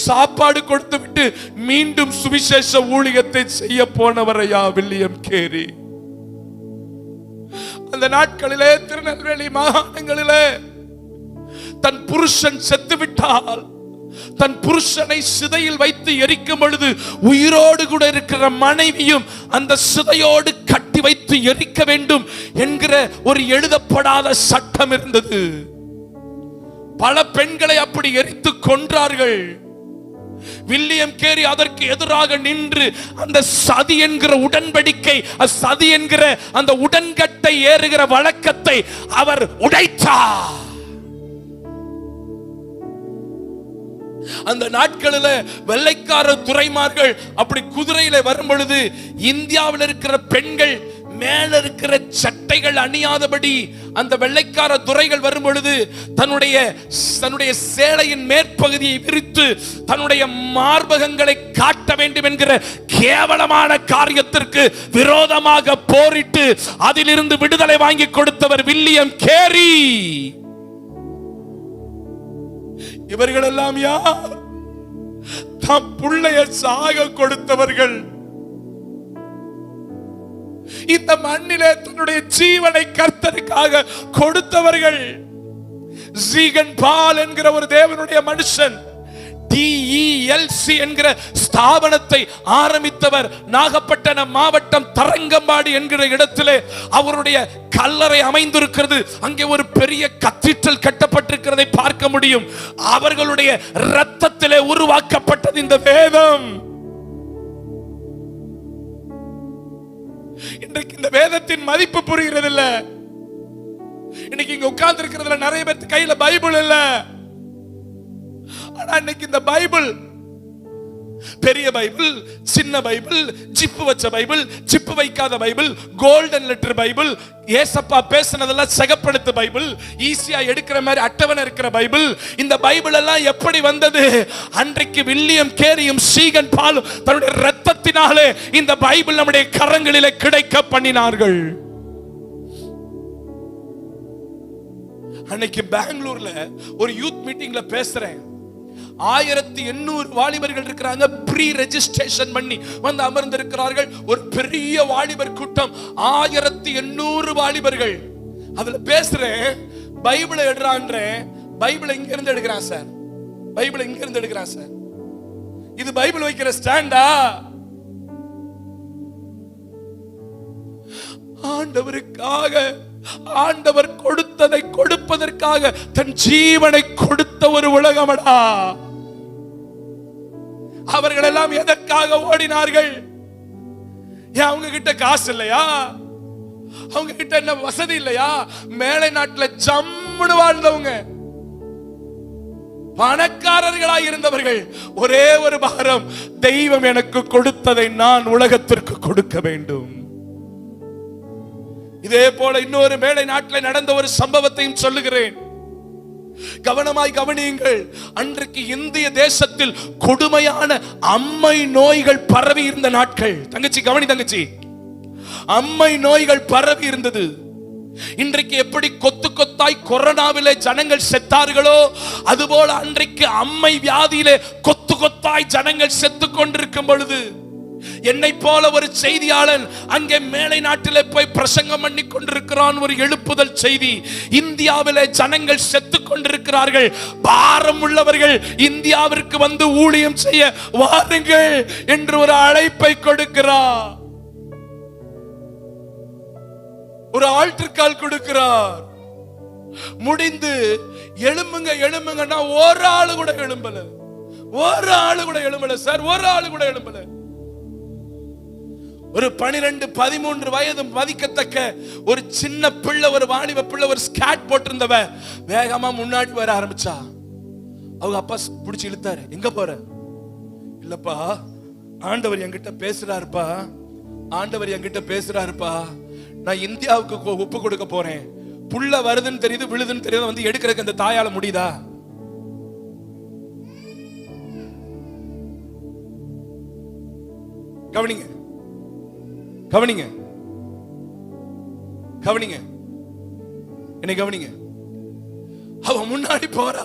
சாப்பாடு கொடுத்து விட்டு மீண்டும் சுவிசேஷ ஊழியத்தை செய்ய போனவரையா வில்லியம் கேரி. அந்த நாட்களிலே திருநெல்வேலி மாகாணங்களிலே தன் புருஷன் செத்து விட்டால் தன் புருஷனை சிதையில் வைத்து எரிக்கும் பொழுது உயிரோடு கூட இருக்கிற மனைவியும் அந்த சிதையோடு கட்டி வைத்து எரிக்க வேண்டும் என்கிற ஒரு எழுதப்படாத சட்டம் இருந்தது. பல பெண்களை அப்படி எரித்து கொன்றார்கள். வில்லியம் கேரி அதற்கு எதிராக நின்று அந்த சதி என்கிற உடன்படிக்கை, சதி என்கிற அந்த உடன்கட்டை ஏறுகிற வழக்கத்தை அவர் உடைத்தார். அந்த நாட்களில் வெள்ளைக்கார துரைமார்கள் அப்படி குதிரையில வரும் பொழுது இந்தியாவில் இருக்கிற பெண்கள் மேல இருக்கிற சட்டைகள் அணியாதபடி அந்த வெள்ளைக்கார துரைகள் வரும் பொழுது தன்னுடைய சேலையின் மேற்பகுதியை விரித்து தன்னுடைய மார்பகங்களை காட்ட வேண்டும் என்கிற கேவலமான காரியத்திற்கு விரோதமாக போரிட்டு அதிலிருந்து விடுதலை வாங்கி கொடுத்தவர் வில்லியம் கேரி. இவர்கள் எல்லாம் யார்? தம் பிள்ளைய சாக கொடுத்தவர்கள். இந்த மண்ணிலே தன்னுடைய ஜீவனை கர்த்தருக்காக கொடுத்தவர்கள். ஜீகன் பால் என்கிற ஒரு தேவனுடைய மனுஷன் DELC என்கிற ஸ்தாபனத்தை ஆரம்பித்தவர். நாகப்பட்டினம் மாவட்டம் தரங்கம்பாடி என்கிற இடத்திலே அவருடைய கல்லறை அமைந்திருக்கிறது. அங்கே ஒரு பெரிய கத்தீட்ரல் கட்டப்பட்டிருக்கிறதை பார்க்க முடியும். அவர்களுடைய இரத்தத்திலே உருவாக்கப்பட்டது இந்த வேதம். இன்றைக்கு இந்த வேதத்தின் மதிப்பு புரிகிறது இல்ல. இன்னைக்கு இங்க உட்கார்ந்து இருக்கிறதுல நிறைய பேருக்கு கையில பைபிள் இல்ல. ஆனா இன்னைக்கு இந்த பைபிள், பெரிய பைபிள், சின்ன பைபிள், ஜிப்பு வச்ச பைபிள், ஜிப்பு வைக்காத பைபிள், கோல்டன் லெட்டர் பைபிள், ஏசப்பா பேசினதெல்லாம் சிகப்படுத்த பைபிள், ஈஸியா எடுக்கிற மாதிரி அட்டவணை இருக்கிற பைபிள். இந்த பைபிள் எல்லாம் எப்படி வந்தது? அன்றைக்கு வில்லியம் கேரியும் சீகன் பாலும் தன்னுடைய இரத்தத்தினாலே இந்த பைபிள் நம்முடைய கரங்களிலே கிடைக்க பண்ணினார்கள். அன்னைக்கு பெங்களூர்ல ஒரு யூத் மீட்டிங்ல பேசுறேன். 1800 வாலிபர்கள் இருக்கிறாங்க. ப்ரீ ரெஜிஸ்ட்ரேஷன் பண்ணி வந்து அமர்ந்திருக்கிறார்கள். ஒரு பெரிய வாலிபர் கூட்டம், 1800 வாலிபர்கள். அதுல பேசுறேன், பைபிளை எடுறான்றேன். பைபிளை இங்க இருந்து எடுக்கிறான் சார், பைபிளை இங்க இருந்து எடுக்கிறான் சார். இது பைபிள் வைக்கிற ஸ்டாண்டா? ஆண்டவருக்காக, ஆண்டவர் கொடுத்ததை கொடுப்பதற்காக தன் ஜீவனை கொடுத்த ஒரு உலகமடா. அவர்கள் எல்லாம் எதற்காக ஓடினார்கள்? அவங்க கிட்ட காசு இல்லையா? அவங்க கிட்ட என்ன வசதி இல்லையா? மேலை நாட்டுல ஜம்முன்னு வாழ்ந்தவங்க. பணக்காரர்களாய் இருந்தவர்கள் ஒரே ஒரு பாரம், தெய்வம் எனக்கு கொடுத்ததை நான் உலகத்திற்கு கொடுக்க வேண்டும். இதே போல இன்னொரு மேலை நாட்டில் நடந்த ஒரு சம்பவத்தையும் சொல்லுகிறேன், கவனமாய் கவனியுங்கள். அன்றைக்கு இந்திய தேசத்தில் கொடுமையான அம்மை நோய்கள் பரவி இருந்த நாட்கள். தங்கச்சி கவனி தங்கச்சி, அம்மை நோய்கள் பரவி இருந்தது. இன்றைக்கு எப்படி கொத்து கொத்தாய் கொரோனாவிலே ஜனங்கள் செத்தார்களோ, அதுபோல அன்றைக்கு அம்மை வியாதியிலே கொத்து கொத்தாய் ஜனங்கள் செத்து கொண்டிருக்கும் பொழுது, என்னை போல ஒரு செய்தியாளன் அங்கே மேலை நாட்டிலே போய் பிரசங்கம் பண்ணி கொண்டிருக்கிறான். ஒரு எழுப்புதல் செய்தி. இந்தியாவிலே ஜனங்கள் செத்து கொண்டிருக்கிறார்கள், பாரம் உள்ளவர்கள் இந்தியாவிற்கு வந்து ஊழியம் செய்ய வாருங்கள் என்று ஒரு அழைப்பை கொடுக்கிறார். ஒரு ஆல்டர் கால் கொடுக்கிறார். முடிந்து எழும்புங்க எழும்புங்கன்னா ஒரு ஆளு கூட எழும்பல, ஒரு ஆளு கூட எழும்பல சார், ஒரு ஆளு கூட எழும்பல. ஒரு 12-13 வயது மதிக்கத்தக்க ஒரு சின்ன பிள்ளை, ஒரு வாலிப பிள்ளை, ஒரு ஸ்கேட் போட்டிருந்தவ வேகமா முன்னாடி வர ஆரம்பிச்சா. அவங்க அப்பா பிடிச்சி இழுத்தாரு. எங்க போற? இல்லப்பா, ஆண்டவர் என்கிட்ட பேசுறாருப்பா, ஆண்டவர் என்கிட்ட பேசுறாருப்பா, நான் இந்தியாவுக்கு ஒப்பு கொடுக்க போறேன். புள்ள வருதுன்னு தெரியுது, விழுதுன்னு தெரியுது, வந்து எடுக்கிறதுக்கு அந்த தாயால முடியுதா? கவனிங்க கவனிங்க கவனிங்க, என்னை கவனிங்க. அவ முன்னாடி போறா,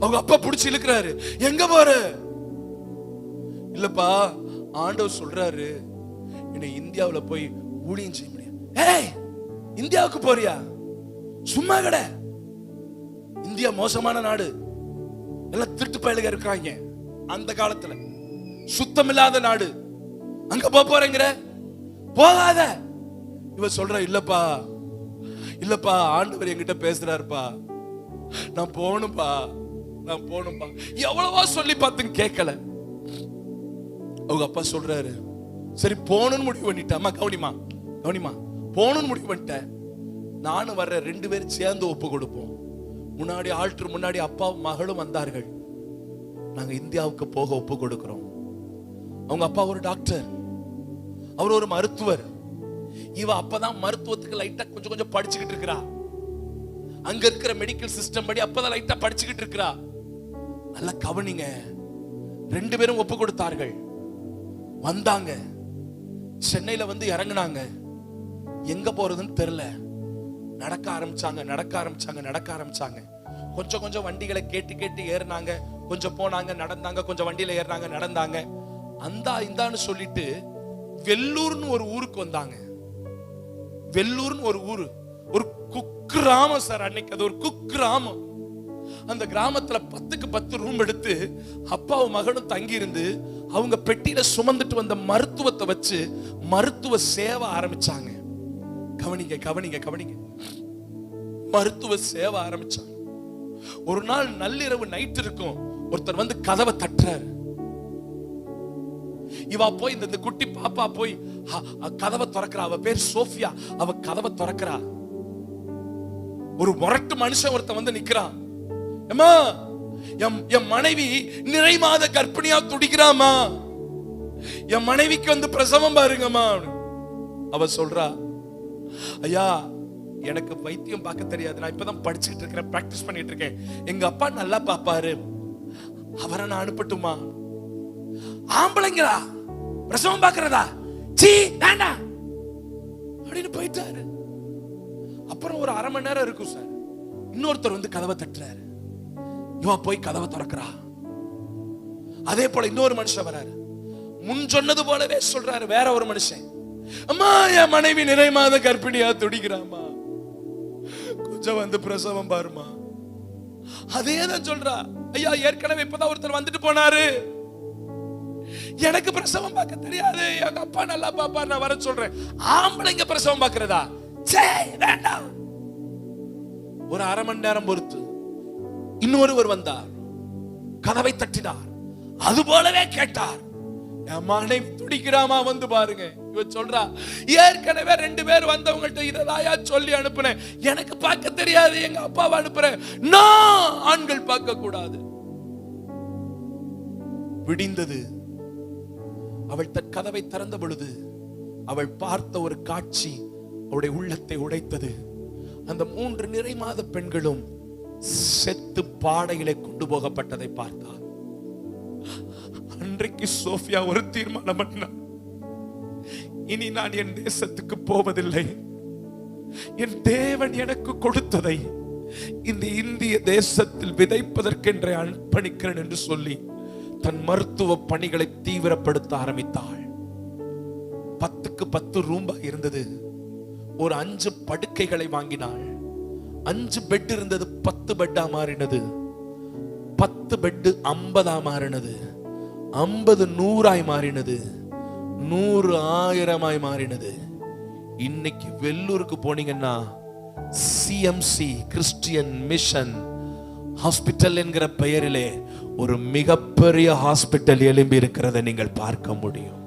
அவங்க அப்பா புடிச்சு இழுக்கிறாரு. எங்க போற? இல்லப்பா, ஆண்டவர் சொல்றாரு என்னை இந்தியாவுல போய் ஊழியம் செய்ய முடியும். ஏய், இந்தியாவுக்கு போறியா? சும்மா கட. இந்தியா மோசமான நாடு, எல்லாம் திருட்டு பயலுக இருக்காங்க. அந்த காலத்துல சுத்தமில்லாத நாடு, அங்க போறேங்கிற? போகாத. இவ சொல்ற, இல்லப்பா இல்லப்பா, ஆண்டவர் என்கிட்ட பேசுறாருப்பா, நான் போகணும்பா, நான் போகணும்பா. எவ்வளவோ சொல்லி பார்த்துன்னு கேட்கல. அவங்க அப்பா சொல்றாரு, சரி போகணும்னு முடிவு பண்ணிட்டேன். அம்மா கவனிமா கவனிமா, போகணும்னு முடிவு பண்ணிட்டேன். நானும் வர்ற, 2 பேரும் சேர்ந்து ஒப்பு கொடுப்போம். முன்னாடி ஆல்டர் முன்னாடி அப்பாவும் மகளும் வந்தார்கள். நாங்க இந்தியாவுக்கு போக ஒப்பு கொடுக்கிறோம். அவங்க அப்பா ஒரு டாக்டர், அவர் ஒரு மருத்துவர். இவ அப்பதான் மருத்துவத்துக்கு லைட்டா கொஞ்சம் கொஞ்சம் படிச்சுக்கிட்டு இருக்கிறா. அங்க இருக்கிற மெடிக்கல் சிஸ்டம் படி அப்பதான் லைட்டா படிச்சுக்கிட்டு இருக்கிறா. நல்லா கவனிங்க. 2 பேரும் ஒப்பு கொடுத்தார்கள். வந்தாங்க, சென்னையில வந்து இறங்குனாங்க. எங்க போறதுன்னு தெரியல. நடக்க ஆரம்பிச்சாங்க நடக்க ஆரம்பிச்சாங்க நடக்க ஆரம்பிச்சாங்க. கொஞ்சம் கொஞ்சம் வண்டிகளை கேட்டு கேட்டு ஏறினாங்க. கொஞ்சம் போனாங்க, நடந்தாங்க. கொஞ்சம் வண்டியில ஏறினாங்க, நடந்தாங்க. அந்தா இந்தான்னு சொல்லிட்டு வெள்ளூர்னு ஒரு ஊருக்கு வந்தாங்க. வெள்ளூர்னு ஒரு ஊரு, ஒரு குக்கிராமம் சார். அன்னைக்கு அது ஒரு குக்கிராமம். அந்த கிராமத்துல 10க்கு 10 ரூம் எடுத்து அப்பாவும் மகனும் தங்கி இருந்து அவங்க பெட்டியில சுமந்துட்டு வந்த மருத்துவத்தை வச்சு மருத்துவ சேவை ஆரம்பிச்சாங்க. கவனிங்க கவனிங்க கவனிங்க, மருத்துவ சேவை ஆரம்பிச்சாங்க. ஒரு நாள் நள்ளிரவு நைட் இருக்கும், ஒருத்தர் வந்து கதவை தட்டுறாரு. இவா போய் இந்த குட்டி பாப்பா போய் கதவை திறக்கிறா. அவ பேர் சோஃபியா. அவ கதவை திறக்கிறா. ஒரு முரட்டு மனுஷன் ஒருத்தன் வந்து நிக்கிறான். அம்மா, என் மனைவி நிறை மாத கர்ப்பிணியா துடிக்கிறாமா, என் மனைவிக்கு வந்து பிரசவம் பாருங்கம்மா. அவ சொல்றா, ஐயா எனக்கு வைத்தியம் பார்க்க தெரியாது, நான் இப்பதான் படிச்சுட்டு இருக்கிறேன், பிராக்டிஸ் பண்ணிட்டு இருக்கேன். எங்க அப்பா நல்லா பாப்பாரு, அவரை நான் அனுப்பட்டுமா? ஆம்பளைங்களா பிரசவம் பார்க்கிறதா? சீ வேண்டாம் அப்படின்னு போயிட்டாரு. அப்புறம் ஒரு 1/2 மணி நேரம் இருக்கும் சார், இன்னொருத்தர் வந்து கதவை தட்டுறாரு. இவ போய் கதவை திறக்கிறா. அதே போல இன்னொரு மனுஷன் வராரு. முன் சொன்னது போலவே சொல்றாரு வேற ஒரு மனுஷன். அம்மா, என் மனைவி நிறை மாத கர்ப்பிணியா துடிக்கிறாமா, கொஞ்சம் வந்து பிரசவம் பாருமா. அதேதான் சொல்றா. ஐயா, ஏற்கனவே இப்பதான் ஒருத்தர் வந்துட்டு போனாரு, எனக்கு பிரசவம் பார்க்க தெரியாது, எங்க அப்பா நல்லா பாப்பா, நான் வர சொல்றேன். ஆம்பளைங்க பிரசவம் பார்க்கிறதா? சரி வேண்டாம். ஒரு 1/2 மணி நேரம் பொறுத்து இன்னொருவர் வந்தார், கதவை தட்டினார். அது போலவே கேட்டார், என் மனைவி துடிக்கிறாமா வந்து பாருங்க. இவ சொல்றா, ஏற்கனவே 2 பேர் வந்தவங்கள்ட்ட இததாயா சொல்லி அனுப்புனேன், எனக்கு பார்க்க தெரியாது, எங்க அப்பாவை அனுப்புறேன், நான் ஆண்கள் பார்க்க கூடாது. விடிந்தது. அவள் தன் கதவை திறந்த பொழுது அவள் பார்த்த ஒரு காட்சி அவளுடைய உள்ளத்தை உடைத்தது. அந்த 3 நிறை மாத பெண்களும் செத்து பாடையிலே கொண்டு போகப்பட்டதை பார்த்தார். அன்றைக்கு சோஃபியா ஒரு தீர்மானம் பண்ணார், இனி நான் என் தேசத்துக்கு போவதில்லை, என் தேவன் எனக்கு கொடுத்ததை இந்த இந்திய தேசத்தில் விதைப்பதற்கென்றே அர்ப்பணிக்கிறேன் என்று சொல்லி தன் மருத்துவ பணிகளை தீவிரப்படுத்த ஆரம்பித்தாள். 10க்கு 10 ரூபாய் இருந்தது. ஒரு 5 படுக்கைகளை வாங்கினாள். 5 பெட் இருந்தது, 10 பெட்டா மாறினது. 10 பெட் 50 மாறினது. 50 100 மாறினது. 100 1000 மாறினது. இன்னைக்கு வெள்ளூருக்கு போனீங்கன்னா சிஎம்சி கிறிஸ்டியன் மிஷன் ஹாஸ்பிட்டல் என்கிற பெயரிலே ஒரு மிகப்பெரிய ஹாஸ்பிட்டல் எழும்பி இருக்கிறதை நீங்கள் பார்க்க முடியும்.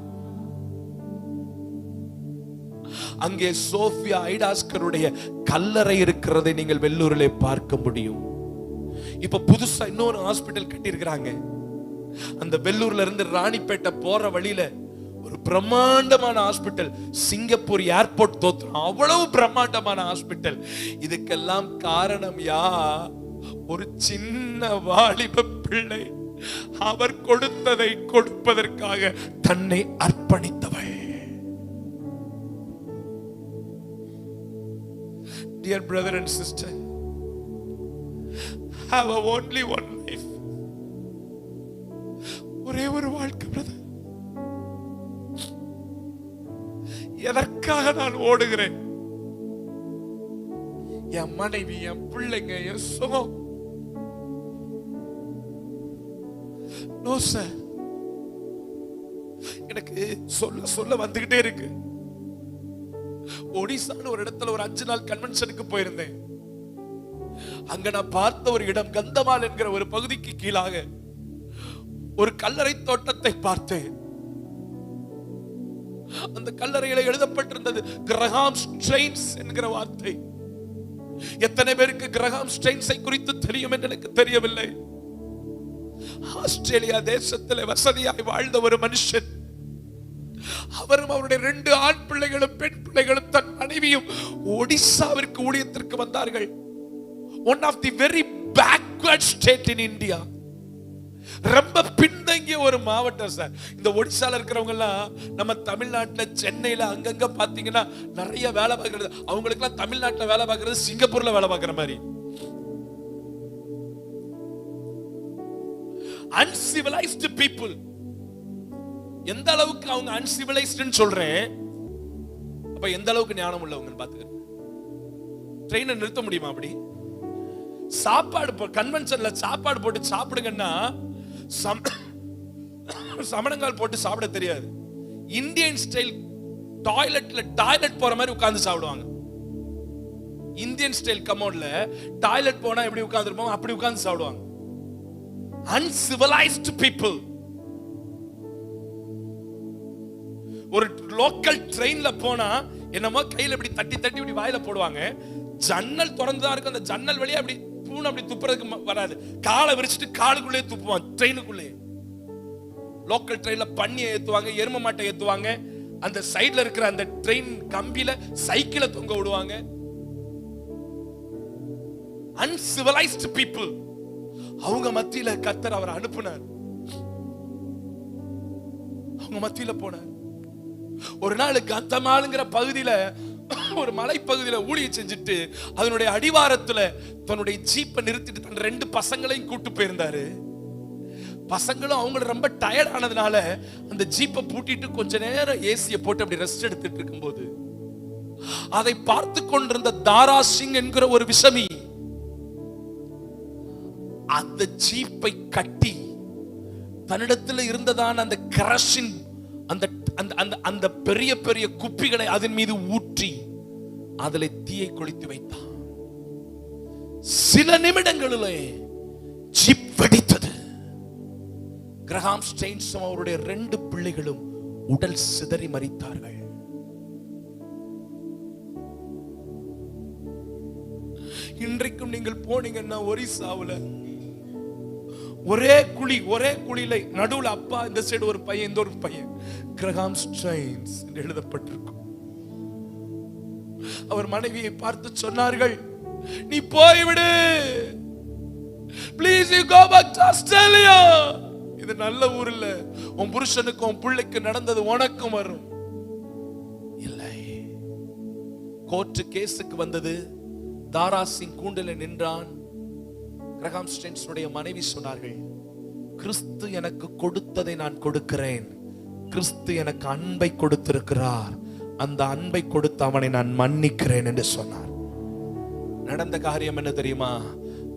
அங்கே சோஃபியா ஐடாஸ்கருடைய கல்லறை இருக்கிறதை நீங்கள் வெள்ளூரிலே பார்க்க முடியும். இப்ப புதுசா இன்னொரு ஹாஸ்பிட்டல் கட்டி இருக்கிறாங்க. அந்த வெள்ளூர்ல இருந்து ராணிப்பேட்டை போற வழியில ஒரு பிரம்மாண்டமான ஹாஸ்பிட்டல், சிங்கப்பூர் ஏர்போர்ட் தோற்றம், அவ்வளவு பிரம்மாண்டமான ஹாஸ்பிட்டல். இதுக்கெல்லாம் காரணம் ஒரு சின்ன வாலிப பிள்ளை அவர் கொடுத்ததை கொடுப்பதற்காக தன்னை அர்ப்பணித்தவள். Dear brother and sister, have only one life. ஒரே ஒரு வாழ்க்கை பிரதர். எதற்காக நான் ஓடுகிறேன்? என் மனைவி, என் பிள்ளைங்க, என் சுகம். நோ சார், எனக்கு சொல்ல சொல்ல வந்துகிட்டே இருக்கு. ஒடிசான்னு ஒரு இடத்துல ஒரு 5 நாள் கன்வென்ஷனுக்கு போயிருந்தேன். அங்க நான் பார்த்த ஒரு இடம், கந்தமால் என்கிற ஒரு பகுதிக்கு கீழாக ஒரு கல்லறை தோட்டத்தை பார்த்தேன். அந்த கல்லறையில எழுதப்பட்டிருந்தது கிரஹாம் ஸ்ட்ரெயின்ஸ் என்கிற வார்த்தை. எத்தனை பேருக்கு கிரஹாம் ஸ்ட்ரெயின்ஸை குறித்து தெரியும் என்று எனக்கு தெரியவில்லை. ஆஸ்திரேலியா தேசத்தில் வசதியாய் வாழ்ந்த ஒரு மனுஷன், அவரும் அவருடைய 2 ஆண் பிள்ளைகளும் பெண் பிள்ளைகளும் தன் மனைவியும் ஒடிசாவிற்கு ஊழியத்திற்கு வந்தார்கள். One of the very backward state in India. ரொம்ப பின்தங்கிய ஒரு மாவட்டம் சார். இந்த ஒடிசால இருக்கிறவங்க எல்லாம் நம்ம தமிழ்நாட்டுல சென்னையில அங்கங்க பாத்தீங்கன்னா நிறைய வேலை பார்க்கறது, அவங்களுக்கு எல்லாம் தமிழ்நாட்டுல வேலை பார்க்கறது சிங்கப்பூர்ல வேலை பார்க்கிற மாதிரி. uncivilized people. எந்த அளவுக்கு அவங்க uncivilized சொல்றேன், அப்ப எந்த அளவுக்கு ஞானம் உள்ளவங்க பாத்துக்க. ட்ரெயினை நிறுத்த முடியுமா? அப்படி சாப்பாடு கன்வென்ஷன்ல சாப்பாடு போட்டு சாப்பிடுங்கன்னா சமணங்கால் போட்டு சாப்பிட தெரியாது. இந்தியன் ஸ்டைல் டாய்லெட் போற மாதிரி உட்கார்ந்து சாப்பிடுவாங்க. இந்தியன் ஸ்டைல் கமோட்ல டாய்லெட் போனா எப்படி உட்கார்ந்துருப்போம் அப்படி உட்கார்ந்து சாப்பிடுவாங்க. uncivilized people. ஒரு லோக்கல் ட்ரெயின்ல போனா என்னமோ கையில இப்படி தட்டி தட்டி இப்படி வாயில போடுவாங்க. ஜன்னல் திறந்துதான் இருக்கும். அந்த ஜன்னல் வழியா அப்படி பூனை அப்படி துப்புறதுக்கு வராது. காலை விரிச்சிட்டு காலுக்குள்ளே துப்புவான் ட்ரெயினுக்குள்ளே. லோக்கல் ட்ரெயின்ல பன்னியை ஏத்துவாங்க, எரும மாட்டை ஏத்துவாங்க. அந்த சைடுல இருக்கிற அந்த ட்ரெயின் கம்பியில சைக்கிளை தொங்க விடுவாங்க. uncivilized people. அவங்க மத்தியில கர்த்தர் அவரை அனுப்புனார். அவங்க மத்தியில போனார். ஒரு நாள் கந்தமாலுங்கிற பகுதியில ஒரு மலை பகுதியில ஊழியம் செஞ்சுட்டு அதனுடைய அடிவாரத்துல தன்னுடைய ஜீப்பை நிறுத்திட்டு தன் 2 பசங்களையும் கூட்டு போயிருந்தாரு. பசங்களும் அவங்களும் ரொம்ப டயர்ட் ஆனதுனால அந்த ஜீப்பை பூட்டிட்டு கொஞ்ச நேரம் ஏசியை போட்டு அப்படி ரெஸ்ட் எடுத்துட்டு இருக்கும்போது அதை பார்த்து கொண்டிருந்த தாரா சிங் என்கிற ஒரு விஷமி அந்த ஜீப்பை கட்டி தன்னிடத்தில் இருந்ததான அந்த கிரஷின் அந்த பெரிய பெரிய குப்பிகளை அதன் மீது ஊற்றி அதிலே தீயை கொளுத்தி வைத்தான். சில நிமிடங்களிலே ஜீப் வெடித்தது. கிரஹாம் ஸ்டெயின்ஸும் அவருடைய 2 பிள்ளைகளும் உடல் சிதறி மரித்தார்கள். இன்றைக்கும் நீங்கள் போனீங்கன்னா ஒரிசாவுல ஒரே குழியில நடுவுல அப்பா, இந்த சைடு ஒரு பையன், இந்த ஒரு பையன், கிரஹாம் ஸ்டெயின்ஸ் என்று எழுதப்பட்டிருக்கும். அவர் மனைவியை பார்த்து சொன்னார்கள், நீ போய்விடு, please you go back to Australia. இது நல்ல ஊர் இல்ல, உன் புருஷனுக்கும் உன் பிள்ளைக்கு நடந்தது உனக்கும் வரும். இல்லை, கோர்ட் கேஸுக்கு வந்தது. தாரா சிங் கூண்டில் நின்றான். கிரஹாம் ஸ்டெயின்ஸுடைய மனைவி சொன்னார்கள், கிறிஸ்து எனக்கு கொடுத்ததை நான் கொடுக்கிறேன், கிறிஸ்து எனக்கு அன்பை கொடுத்திருக்கிறார், அந்த அன்பை கொடுத்து அவனை நான் மன்னிக்கிறேன் என்று சொன்னார். நடந்த காரியம் என்ன தெரியுமா?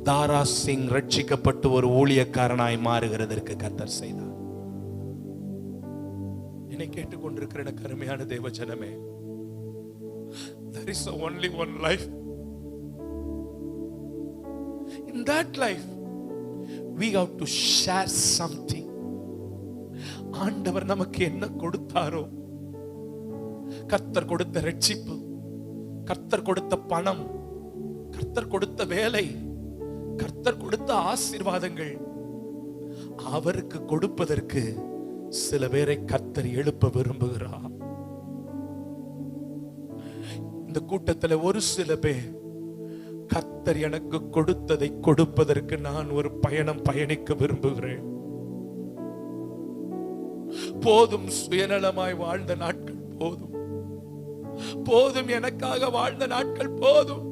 தாரா சிங் ரட்சிக்கப்பட்டு ஒரு ஊழியக்காரனாய் மாறுகிறதற்கு கர்த்தர் செய்தார். என்னை கேட்டுக்கொண்டிருக்கிற எனக்கு அருமையான தேவ ஜனமே, there is only one life. In that life we have to share something. ஆண்டவர் நமக்கு என்ன கொடுத்தாரோ, கர்த்தர் கொடுத்த ரட்சிப்பு, கர்த்தர் கொடுத்த பணம், கர்த்தர் கொடுத்த வேலை, கர்த்தர் கொடுத்த ஆசீர்வாதங்கள், அவருக்கு கொடுப்பதற்கு சில பேரை கர்த்தர் எழுப்ப விரும்புகிறார். இந்த கூட்டத்தில் ஒரு சில பேர், கர்த்தர் எனக்கு கொடுத்ததை கொடுப்பதற்கு நான் ஒரு பயணிக்க விரும்புகிறேன். போதும், சுயநலமாய் வாழ்ந்த நாட்கள் போதும், போதும், எனக்காக வாழ்ந்த நாட்கள் போதும்.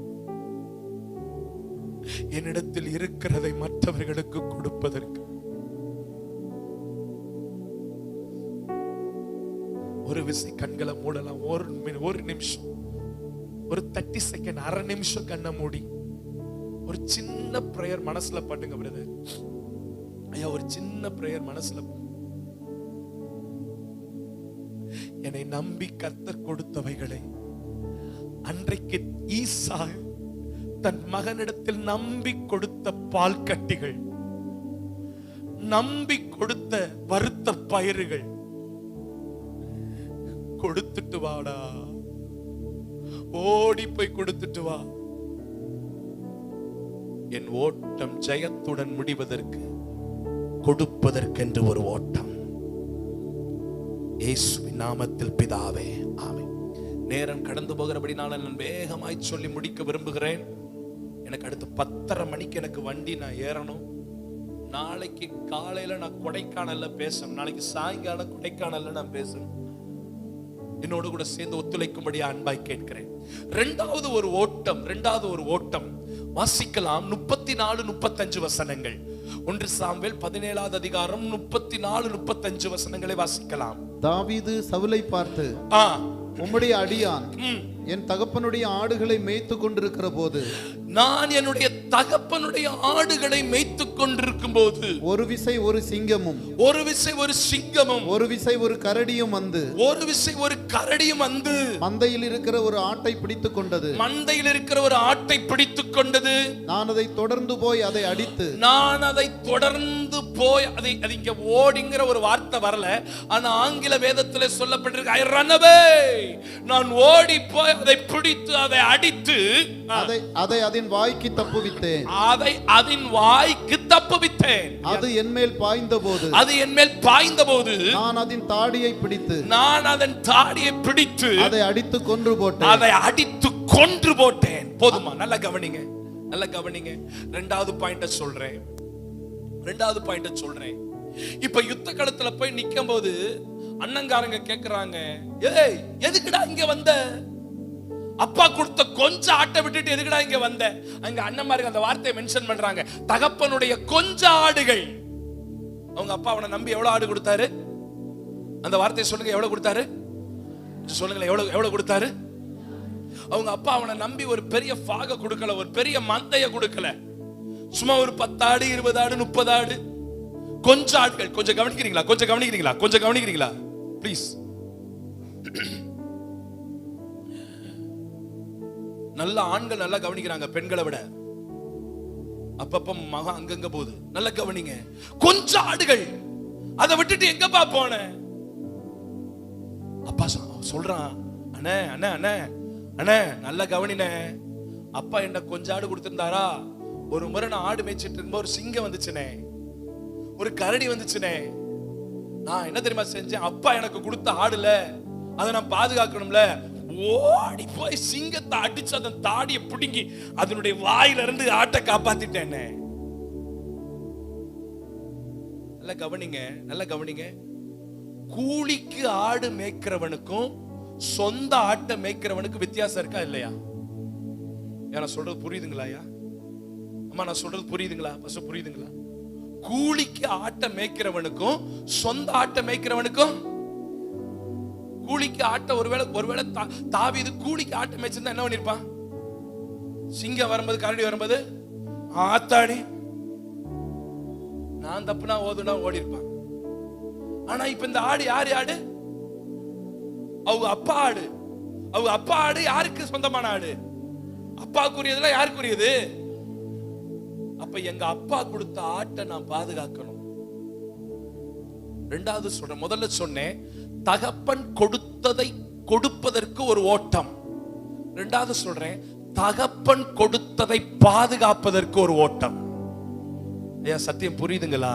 என்னிடத்தில் இருக்கிறதை மற்றவர்களுக்கு கொடுப்பதற்கு ஒரு விசை கண்களை மூடலாம். ஒரு நிமிஷம், ஒரு 30 செகண்ட், அரை நிமிஷம் கண்ணை மூடி ஒரு சின்ன பிரேயர் மனசுல பண்ணுங்க பிரதர். ஐயா, ஒரு சின்ன பிரேயர் மனசுல. என்னை நம்பி கர்த்தர் கொடுத்தவைகளை, அன்றைக்கு ஈசா தன் மகனிடத்தில் நம்பி கொடுத்த பால் கட்டிகள், நம்பி கொடுத்த வறுத்த பயிர்கள், கொடுத்துட்டு வாடா, ஓடி போய் கொடுத்துட்டு வா. என் ஓட்டம் ஜெயத்துடன் முடிவதற்கு, கொடுப்பதற்கென்று ஒரு ஓட்டம். இயேசுவின் நாமத்தில் பிதாவே, ஆமென். நேரம் கடந்து போகிறபடினால நான் வேகமாய் சொல்லி முடிக்க விரும்புகிறேன். எனக்கு அடுத்து 10:30 மணிக்கு எனக்கு வண்டி, நான் ஏறணும். நாளைக்கு காலையில நான் கொடைக்கானல்ல பேசணும், நாளைக்கு சாயங்காலம் கொடைக்கானல்ல நான் பேசணும். என்னோடு கூட சேர்ந்து ஒத்துழைக்கும்படி அன்பாய் கேட்கிறேன். இரண்டாவது ஒரு ஓட்டம் வாசிக்கலாம். 34-35 வசனங்கள். 1 சாமுவேல் 17வது அதிகாரம் 34-35 வசனங்களை வாசிக்கலாம். தாவீது சவுலை பார்த்து, உம்முடைய அடியான் என் தகப்பனுடைய ஆடுகளை மேய்த்து கொண்டிருக்கிற போது, நான் என்னுடைய தகப்பனுடைய ஆடுகளை மேய்த்து கொண்டிருக்கும் போது, ஒரு விசை ஒரு சிங்கமும் ஒரு விசை ஒரு கரடியும் வந்து மந்தையில் இருக்கிற ஒரு ஆட்டை பிடித்துக் கொண்டது. நான் அதை தொடர்ந்து போய் அதை அடித்து, அது இங்க ஓடிங்கிற ஒரு வார்த்தை வரல, ஆனா ஆங்கில வேதத்திலே சொல்லப்பட்டிருக்கு, I run away. நான் ஓடி போய் அதை பிடித்து அதை அடித்து அதை அதன் வாய்க்கு தப்புவித்தேன். அது என் மேல் பாய்ந்த போது நான் அதன் தாடியை பிடித்து அதை அடித்து கொன்று போட்டேன். போதுமா? நல்ல கவனிங்க. இரண்டாவது பாயிண்ட சொல்றேன். இப்ப யுத்த களத்துல போய் நிக்கும் போது அண்ணங்காரங்க கேக்குறாங்க, ஏய் எதுக்குடா இங்க வந்த? அப்பா கொடுத்த கொஞ்சம் ஆட்டை விட்டுட்டு எதுக்குடா இங்க வந்த? அங்க அண்ணன்மாருக்கு அந்த வார்த்தையை மென்ஷன் பண்றாங்க, தகப்பனுடைய கொஞ்சம் ஆடுகள். அவங்க அப்பா அவனை நம்பி எவ்வளவு ஆடு கொடுத்தாரு? அந்த வார்த்தையை சொல்லுங்க, எவ்வளவு கொடுத்தாரு? சொல்லுங்களேன், எவ்வளவு கொடுத்தாரு? அவங்க அப்பா அவனை நம்பி ஒரு பெரிய பாக கொடுக்கல, ஒரு பெரிய மந்தைய கொடுக்கல. சும்மா ஒரு 10 ஆடு, 20 ஆடு, 30 ஆடு, கொஞ்சம் ஆட்கள். கொஞ்சம் கவனிக்கிறீங்களா ப்ளீஸ்? நல்ல ஆண்கள் நல்லா கவனிக்கிறாங்க பெண்களை விட. அப்பப்ப மகன் அங்கங்க போகுது, நல்ல கவனிங்க. கொஞ்சம் ஆடுகள். அதை விட்டுட்டு எங்கப்பா போன? அப்பா சொல்றான், அண்ணே அண்ணே அண்ணே அண்ணே நல்ல கவனினே, அப்பா என்ன கொஞ்சம் ஆடு கொடுத்திருந்தாரா, ஒரு முறை நான் ஆடு மேய்ச்சிட்டு இருக்கும்போது ஒரு சிங்கம் வந்துச்சுனே, ஒரு கரடி வந்துச்சுனே, நான் என்ன தெரியுமா செஞ்சேன், அப்பா எனக்கு கொடுத்த ஆடுல அதை நான் பாதுகாக்கணும்ல, ஓடி போய் சிங்கத்தை அடிச்சு அதன் தாடியை பிடுங்கி அதனுடைய வாயில இருந்து ஆட்டை காப்பாத்திட்டேன். நல்ல கவனிங்க, நல்ல கவனிங்க. கூலிக்கு ஆடு மேய்க்கிறவனுக்கும் சொந்த ஆட்டை மேய்க்கிறவனுக்கு வித்தியாசம் இருக்கா இல்லையா? நான் சொல்றது புரியுதுங்களா? அம்மா நான் சொல்றது புரியுதுங்களா? பசு புரியுதுங்களா? கூலிக்கு ஆட்டை மேய்க்கிறவனுக்கும் சொந்த ஆட்டை மேய்க்கிறவனுக்கும், கூலிக்கு ஆட்டை ஒருவேளை தாவீது கூலிக்கு ஆட்டை மேய்ச்சிருந்தா என்ன பண்ணிருப்பான்? சிங்கம் வரும்போது கரடி வரும்போது ஆத்தாடி நான் தப்புனா ஓதுனா ஓடி இருப்பான். ஆனா இப்ப இந்த ஆடு யாரு ஆடு? அவங்க அப்பா ஆடு. அவங்க அப்பா ஆடு யாருக்கு சொந்தமான ஆடு? அப்பாக்குரியதுல யாருக்குரியது? அப்ப எங்க அப்பா கொடுத்த ஆட்டை நான் பாதுகாக்கணும். ரெண்டாவது சொல்றேன், முதல்ல சொன்னேன் தகப்பன் கொடுத்ததை கொடுப்பதற்கு ஒரு ஓட்டம். ரெண்டாவது சொல்றேன் தகப்பன் கொடுத்ததை பாதுகாப்பதற்கு ஒரு ஓட்டம். ஐயா சத்தியம் புரியுதுங்களா?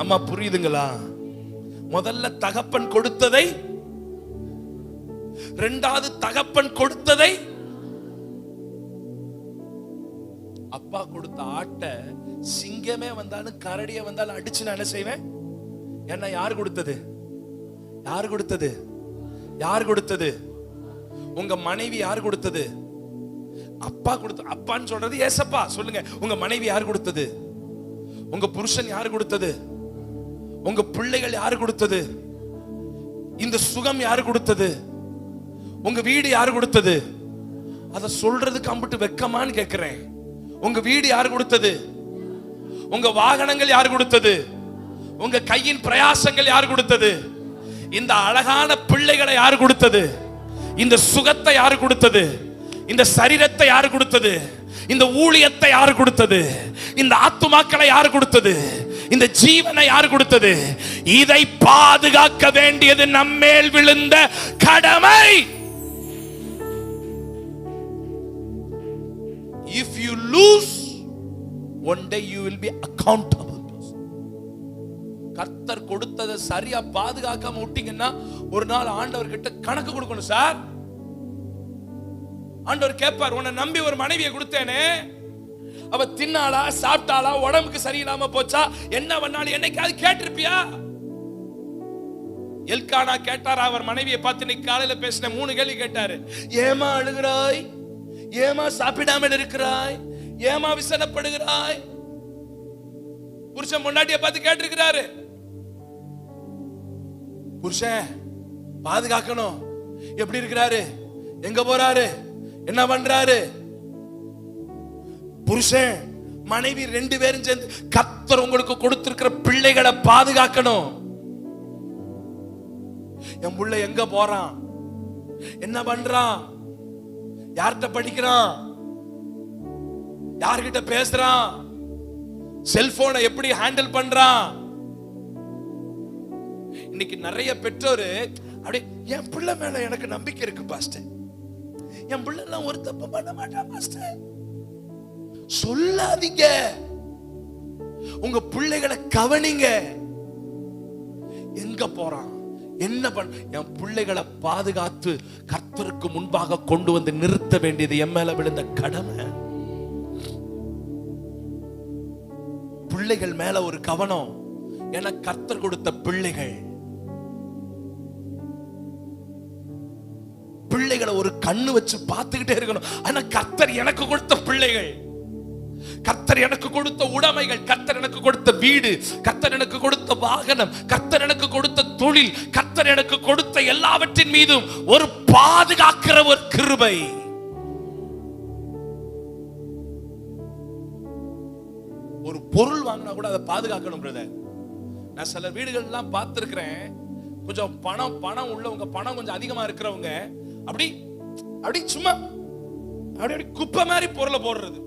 அம்மா புரியுதுங்களா? முதல்ல தகப்பன் கொடுத்ததை, ரெண்டாவது தகப்பன் கொடுத்ததை. அப்பா கொடுத்த ஆட்டை சிங்கமே வந்தாலும் கரடியே வந்தாலும் அடிச்சு நான் என்ன செய்வேன்? என்ன யார் கொடுத்தது? யார் கொடுத்தது? யார் கொடுத்தது? உங்க மனைவி யார் கொடுத்தது? அப்பா கொடுத்த. அப்பான்னு சொல்றது ஏசப்பா. சொல்லுங்க, உங்க மனைவி யார் கொடுத்தது? உங்க புருஷன் யார் கொடுத்தது? உங்க பிள்ளைகள் யார் கொடுத்தது? இந்த சுகம் யார் கொடுத்தது? உங்க வீடு யார் கொடுத்தது? அத சொல்றதுக்கு அம்பிட்டு வெக்கமான்னு கேட்கிறேன். உங்க வீடு யார் கொடுத்தது? உங்க வாகனங்கள் யார் கொடுத்தது? உங்க கையின் பிரயாசங்கள் யார் கொடுத்தது? இந்த அழகான பிள்ளைகளை யார் கொடுத்தது? இந்த சுகத்தை யார் கொடுத்தது? இந்த சரீரத்தை யார் கொடுத்தது? இந்த ஊழியத்தை யார் கொடுத்தது? இந்த ஆத்துமாக்களை யார் கொடுத்தது? இந்த ஜீவனை யார் கொடுத்தது? இதை பாதுகாக்க வேண்டியது நம்மேல் விழுந்த கடமை. If you lose, one day you will be accountable. கர்த்தர் கொடுத்ததை சரியா பாதுகாக்காம விட்டீங்கன்னா ஒரு நாள் ஆண்டவர் கிட்ட கணக்கு கொடுக்கணும். சார், ஆண்டவர் கேட்பார், உன்னை நம்பி ஒரு மனைவியை கொடுத்தேனே, அவ தின்னாளா சாப்பிட்டாளா உடம்புக்கு சரியில்லாம போச்சா என்ன பண்ணாலும் என்னைக்காவது கேட்டிருப்பியா? எல்கானா கேட்டார் அவர் மனைவியை பார்த்து. இன்னைக்கு காலையில பேசின 3 கேள்வி கேட்டாரு. ஏமா அழுகிறாய்? ஏமா சாப்பிடாமல் இருக்கிறாய்? ஏமா விசனப்படுகிறாய்? புருஷன் பொண்டாட்டியை பார்த்து கேட்டிருக்கிறாரு. புருஷன் பாதுகாக்கணும். எப்படி இருக்கிறாரு? எங்க போறாரு? என்ன பண்றாரு? புருஷன் மனைவி 2 பேரும் சேர்ந்து கர்த்தர் உங்களுக்கு கொடுத்திருக்கிற பிள்ளைகளை பாதுகாக்கணும். என் புள்ள எங்க போறான்? என்ன பண்றான்? யார்கிட்ட படிக்கிறான்? யார்கிட்ட பேசுறான்? செல்போனை எப்படி ஹேண்டில் பண்றான்? இன்னைக்கு நிறைய பெற்றோர் அப்படியே, என் பிள்ளை மேல எனக்கு நம்பிக்கை இருக்கு பாஸ்டர், என் பிள்ளை எல்லாம் ஒரு தப்பு பண்ண மாட்டான் பாஸ்டர். சொல்லாதீங்க. உங்க பிள்ளைகளை கவனிங்க. எங்க போறான்? என்ன பண்ண? என் பிள்ளைகளை பாதுகாத்து கர்த்தருக்கு முன்பாக கொண்டு வந்து நிறுத்த வேண்டியது என் மேல விழுந்த கடமை. பிள்ளைகள் மேல ஒரு கவனம். என கர்த்தர் கொடுத்த பிள்ளைகள், பிள்ளைகளை ஒரு கண்ணு வச்சு பார்த்துக்கிட்டே இருக்கணும். ஆனா கர்த்தர் எனக்கு கொடுத்த பிள்ளைகள், கர்த்தர் எனக்கு கொடுத்த உடைமைகள், கர்த்தர் எனக்கு கொடுத்த வீடு, கர்த்தர் எனக்கு கொடுத்த வாகனம், கர்த்தர் எனக்கு கொடுத்த தொழில், கர்த்தர் எனக்கு கொடுத்த எல்லாவற்றின் மீதும் ஒரு பாதுகாக்கிற ஒரு கிருபை. ஒரு பொருள் வாங்கினா கூட அதை பாதுகாக்கணும் பிரதர். நான் சில வீடுகள் எல்லாம் பார்த்திருக்கிறேன். கொஞ்சம் பணம் உள்ளவங்க, பணம் கொஞ்சம் அதிகமா இருக்கிறவங்க அப்படி அப்படி சும்மா அப்படி குப்பை மாதிரி பொருளை போடுறது.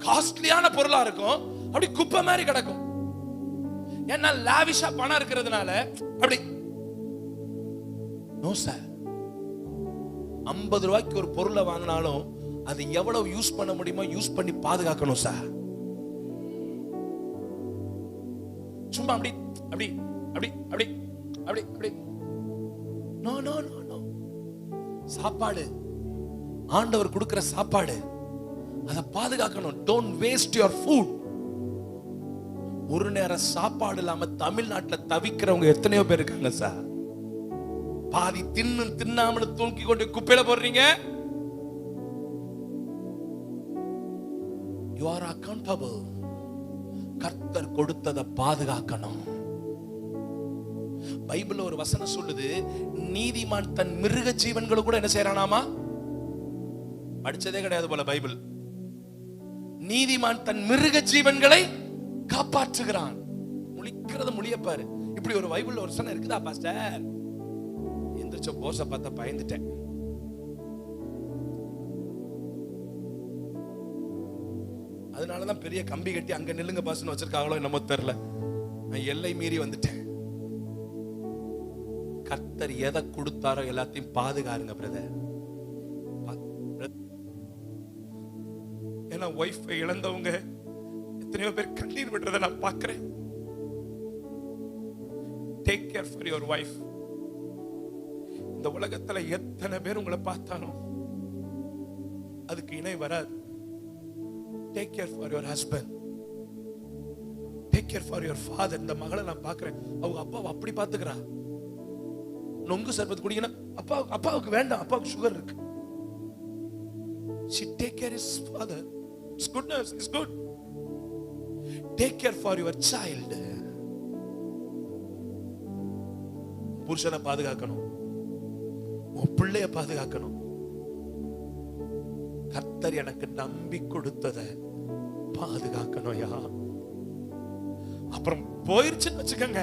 காஸ்ட்லியான பொருளா இருக்கும், அப்படி குப்பை மாதிரி கிடக்கும். ஏன்னா லாவிஷா பணம் இருக்கிறதுனால அப்படி. நோ சார், 50 ரூபாய்க்கு ஒரு பொருளை வாங்கினாலும் அது எவ்வளவு யூஸ் பண்ண முடியுமோ யூஸ் பண்ணி பாதுகாக்கணும் சார். சும்மா அப்படி அப்படி அப்படி அப்படி அப்படி அப்படி. No no no no. சாப்பாடு ஆண்டவர் கொடுக்கிற சாப்பாடு, அதை பாதுகாக்கணும். Don't waste your food. ஒரு நேரம் சாப்பாடு இல்லாம தமிழ்நாட்டில் தவிக்கிறவங்க எத்தனையோ பேர் இருக்காங்க சார். பாதி தின்னாமல் தூக்கி கொண்டு குப்பையில போடுறீங்க. You are accountable. கர்த்தர் கொடுத்ததை பாதுகாக்கணும். பைபிள்ல ஒரு வசனம் சொல்லுது, நீதிமான் தன் மிருக ஜீவன்களை கூட என்ன செய்யறானாமா? படிச்சதே கிடையாது போல பைபிள். நீதிமான் தன் மிருக ஜீவன்களை காப்பாற்றுகிறான். முழிக்கிறத முழியப்பாரு. இப்படி ஒரு பைபிள்ல ஒரு வசனம் இருக்குதா பாஸ்டர்? எந்திரிச்ச போஸ பார்த்தா பயந்துட்டேன். அதனாலதான் பெரிய கம்பி கட்டி அங்க நில்லுங்க பாஸ்னு வச்சிருக்காங்களோ என்னமோ தெரியல. நான் எல்லை மீறி வந்துட்டேன். கர்த்தர் எதை கொடுத்தாரோ எல்லாத்தையும் பாதுகாருங்க பிரதர். ஏன்னா வைஃப் இழந்தவங்க எத்தனையோ பேர் கண்ணீர் விடுறதை நான் பார்க்கிறேன். Take care for your wife. இந்த உலகத்துல எத்தனை பேர் உங்களை பார்த்தாலும் அதுக்கு இணை வராது. Take care for your husband. Take care for your father. இந்த மகளை நான் பார்க்கிறேன், அவங்க அப்பாவை அப்படி பார்த்துக்கிறா. நொங்கு சர்பத் குடிக்கணும், அப்பாவுக்கு வேண்டாம், அப்பாவுக்கு சுகர் இருக்கு. She take care his father. It's goodness, it's good. Take care for your child. புருஷனை பாதுகாக்கணும், உன் பிள்ளைய பாதுகாக்கணும். கர்த்தர் எனக்கு நம்பி கொடுத்ததை பாதுகாக்கணும். யா அப்புறம் போயிருச்சுன்னு வச்சுக்கோங்க,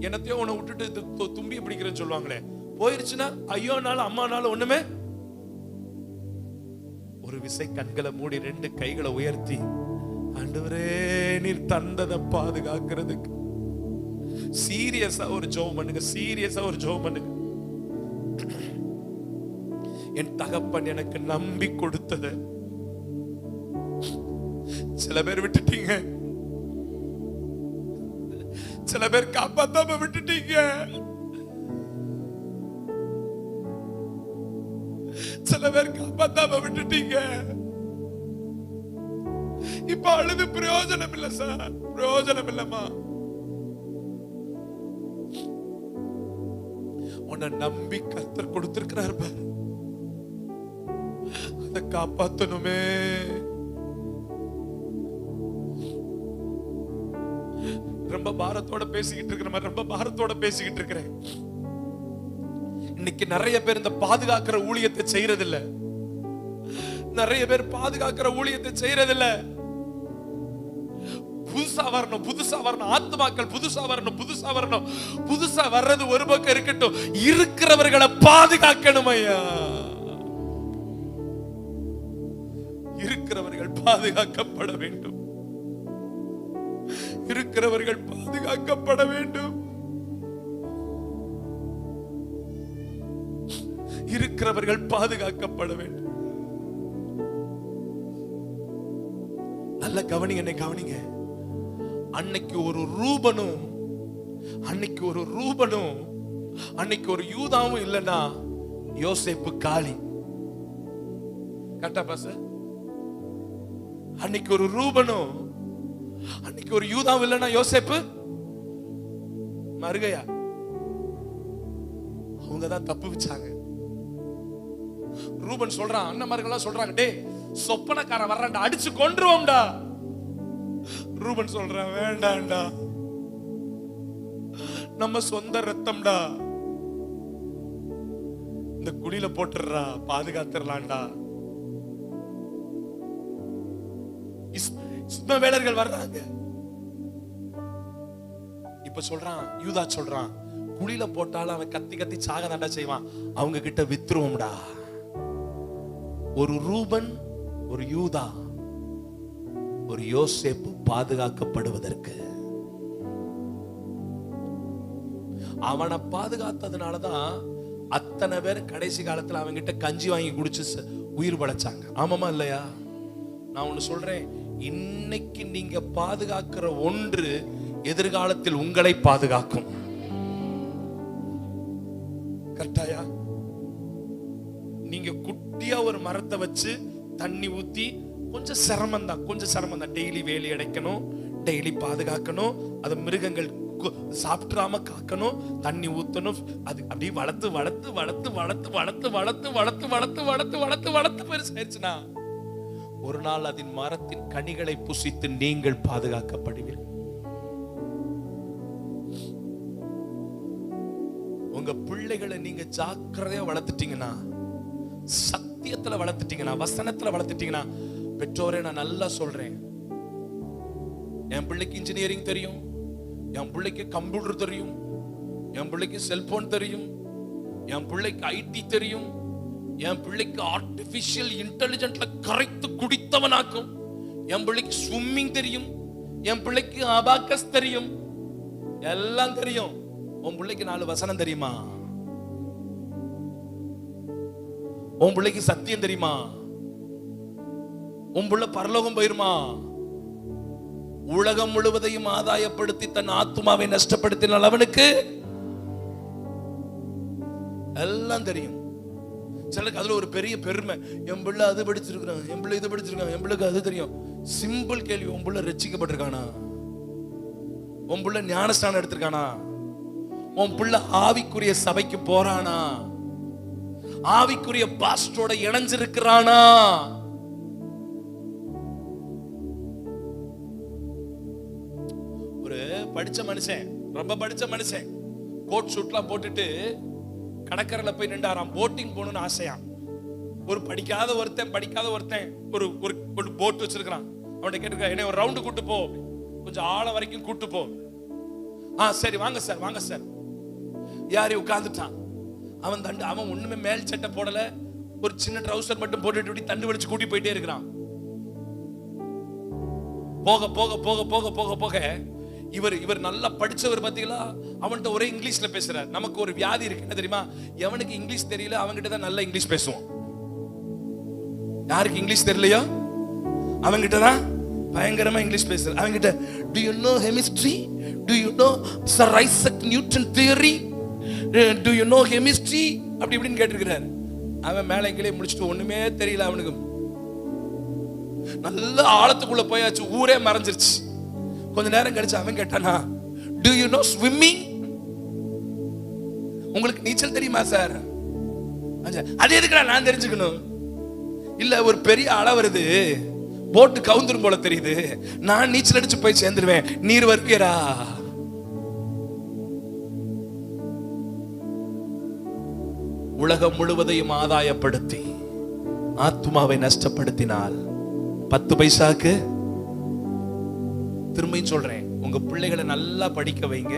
என்னத்தையோ உன்னை விட்டுட்டு தும்பி பிடிக்கிறேன்னு சொல்லுவாங்களே, போயிருச்சுன்னா ஐயோனாலும் அம்மானாலும் ஒண்ணுமே. ஒரு விசை கண்களை மூடி 2 கைகளை உயர்த்தி, ஆண்டவரே நீர் தந்ததை பாதுகாக்கிறதுக்கு சீரியஸா ஒரு ஜெபம் பண்ணுங்க. சீரியஸா ஒரு ஜெபம் பண்ணுங்க. என் தகப்பன் எனக்கு நம்பி கொடுத்தது சில பேர் விட்டுட்டீங்க, சில பேர் காப்பாத்தாம விட்டுட்டீங்க, சில பேர் காப்பாத்தாம விட்டுட்டீங்க. இப்ப அழுது பிரயோஜனம் இல்ல சார், பிரயோஜனம் இல்லம்மா. உன்னை நம்பி கர்த்தர் கொடுத்திருக்கிறார் பாரு, அதை காப்பாத்தணுமே. ரொம்ப பாரத்தோட பேசிக்கிட்டு இருக்கிற, ரொம்ப பாரத்தோட பேசிக்கிட்டு இருக்கிறேன். இன்னைக்கு நிறைய பேர் இந்த பாதுகாக்கிற ஊழியத்தை செய்யறதில்ல. நிறைய பேர் பாதுகாக்கிற ஊழியத்தை செய்யறதில்ல. புதுசா வரணும், புதுசா வரணும், ஆத்மாக்கள் புதுசா வரணும், புதுசா வரணும். புதுசா வர்றது ஒரு பக்கம் இருக்கட்டும், இருக்கிறவர்களை பாதுகாக்கணும் ஐயா. இருக்கிறவர்கள் பாதுகாக்கப்பட வேண்டும், இருக்கிறவர்கள் பாதுகாக்கப்பட வேண்டும், இருக்கிறவர்கள் பாதுகாக்கப்பட வேண்டும். நல்ல கவனிங்க, என்னை கவனிங்க. அன்னைக்கு ஒரு ரூபனும், அன்னைக்கு ஒரு ரூபனும், அன்னைக்கு ஒரு யூதாவும் இல்லைன்னா யோசேப்பு காலி. கரெக்டா பாஸ்? அன்னைக்கு ஒரு ரூபனும், அன்னைக்கு ஒரு யூதாவும் இல்லைன்னா யோசேப்பு மறுகையா. அவங்கதான் தப்பு வச்சாங்க. ரூபன் சொல்றான், அண்ணன்மார்கள்லாம் சொல்றாங்க, டே சொப்பனக்காரன் வர்றான்டா, அடிச்சு கொன்றுவோம்டா. ரூபன் சொல்றான், வேண்டாம்டா, நம்ம சொந்த ரத்தம்டா, இந்த குழியில போட்டுறா, பாதுகாத்துடலாம்டா. இஸ்மவேலர்கள் வர்றாங்க. இப்ப சொல்றான், யூதா சொல்றான், குழியில போட்டாலும் அவன் கத்தி கத்தி சாக தாண்டா செய்வான், அவங்க கிட்ட வித்துருவோம்டா. ஒரு ரூபன், ஒரு யூதா, ஒரு யோசேப்பு பாதுகாக்கப்படுவதற்கு அவனை பாதுகாத்ததுனாலதான் அத்தனை பேர் கடைசி காலத்துல அவங்கிட்ட கஞ்சி வாங்கி குடிச்சு உயிர் படைச்சாங்க. ஆமாமா இல்லையா? நான் ஒண்ணு சொல்றேன், இன்னைக்கு நீங்க பாதுகாக்கிற ஒன்று எதிர்காலத்தில் உங்களை பாதுகாக்கும். கரெக்டாயா? நீங்க குட்டியா ஒரு மரத்தை வச்சு தண்ணி ஊத்தி கொஞ்சம் சிரமம் தான். டெய்லி வேலி அடைக்கணும், டெய்லி பாதுகாக்கணும், அது மிருகங்கள் சாப்பிடாம காக்கணும், தண்ணி ஊத்தணும். அது அப்படியே வளர்த்து பெருசாயிருச்சுன்னா ஒரு நாள் அதன் மரத்தின் கனிகளை புசித்து நீங்கள் பாதுகாக்கப்படுவீர்கள். உங்க பிள்ளைகளை நீங்க ஜாக்கிரதையா வளர்த்துட்டீங்கன்னா, சத்தியத்துல வளர்த்துட்டீங்கன்னா, வசனத்துல வளர்த்துட்டீங்கன்னா, பெற்றோரே நான் நல்லா சொல்றேன், என் பிள்ளைக்கு இன்ஜினியரிங் தெரியும், என் பிள்ளைக்கு கம்ப்யூட்டர் தெரியும், என் பிள்ளைக்கு செல்போன் தெரியும், என் பிள்ளைக்கு ஐடி தெரியும், என் பிள்ளைக்கு ஆர்டிபிஷியல் இன்டெலிஜென்ட்ல கரைத்து குடித்தவனாக்கும், என் பிள்ளைக்கு ஸ்விம்மிங் தெரியும், என் பிள்ளைக்கு அபாக்கஸ் தெரியும், எல்லாம் தெரியும். உன் பிள்ளைக்கு 4 வசனம் தெரியுமா? உன் பிள்ளைக்கு சத்தியம் தெரியுமா? உன் பிள்ளை பரலோகம் போயிருமா? உலகம் முழுவதையும் ஆதாயப்படுத்தி தன் ஆத்துமாவை நஷ்டப்படுத்தினால் அவனுக்கு எல்லாம் தெரியும். சிலருக்கு அதுல ஒரு பெரிய பெருமை, என் பிள்ளை அது படிச்சிருக்கான், என் பிள்ளை இது படிச்சிருக்கான், என் பிள்ளைக்கு அது தெரியும். சிம்பிள் கேள்வி, உன் பிள்ளை ரட்சிக்கப்பட்டிருக்கானா? உன் பிள்ளை ஞானஸ்தானம் எடுத்திருக்கானா? உன் பிள்ளை ஆவிக்குரிய சபைக்கு போறானா? ஆவிக்குரிய பாஸ்டரோட இணைஞ்சிருக்கிறானா? ஒரு படிச்ச மனுஷன், ரொம்ப படிச்ச மனுஷன், கோட் ஷூட்லாம் போட்டுட்டு கடற்கரையில போய் நின்றாராம். போட்டிங் போகணும்னு ஆசையா. ஒரு படிக்காத ஒருத்தன் ஒரு போட் வச்சிருக்கான். அவன்கிட்ட கேட்டிருக்கா, என்ன ஒரு ரவுண்டு கூட்டு போ, கொஞ்சம் ஆழம் வரைக்கும் கூட்டு போ. சரி வாங்க சார். யாரி உட்கார்ந்துட்டான். அவன் ஒண்ணுமே மேல் சட்டை போடல, ஒரு சின்ன ட்ரவுசர் மட்டும் போட்டுட்டு தண்டு வலிச்சு கூட்டி போயிட்டே இருக்கிறான். போக போக போக போக போக போக இவர் நல்லா படிச்சவர் பாத்தீங்களா, அவன்கிட்ட ஒரே இங்கிலீஷ்ல பேசுறார். நமக்கு ஒரு வியாதி இருக்கு, என்ன தெரியுமா? எவனுக்கு இங்கிலீஷ் தெரியல அவன்கிட்ட தான் நல்ல இங்கிலீஷ் பேசுவோம். யாருக்கு இங்கிலீஷ் தெரியலையோ அவன்கிட்ட தான் பயங்கரமா இங்கிலீஷ் பேசுற. அவன்கிட்ட do you know chemistry, do you know Sir Isaac Newton theory, do you know chemistry அப்படி இப்படின்னு கேட்டிருக்கிறார். அவன் மேல எங்கேயே முடிச்சுட்டு ஒண்ணுமே தெரியல அவனுக்கு. நல்ல ஆழத்துக்குள்ள போயாச்சு, ஊரே மறைஞ்சிருச்சு. கொஞ்ச நேரம் கழிச்சு அவன் கேட்டானா, do you know swimming, உங்களுக்கு நீச்சல் தெரியுமா சார்? அது எதுக்குடா நான் தெரிஞ்சுக்கணும்? இல்ல ஒரு பெரிய அலை வருது, போட்டு கவுந்துரும் போல தெரியுது, நான் நீச்சல் அடிச்சு போய் சேர்ந்துருவேன், நீர் வருவீரா? உலகம் முழுவதையும் ஆதாயப்படுத்தி ஆத்துமாவை நஷ்டப்படுத்தினால் 10 பைசாக்கு. திரும்பியும் சொல்றேன், உங்க பிள்ளைகளை நல்லா படிக்க வைங்க.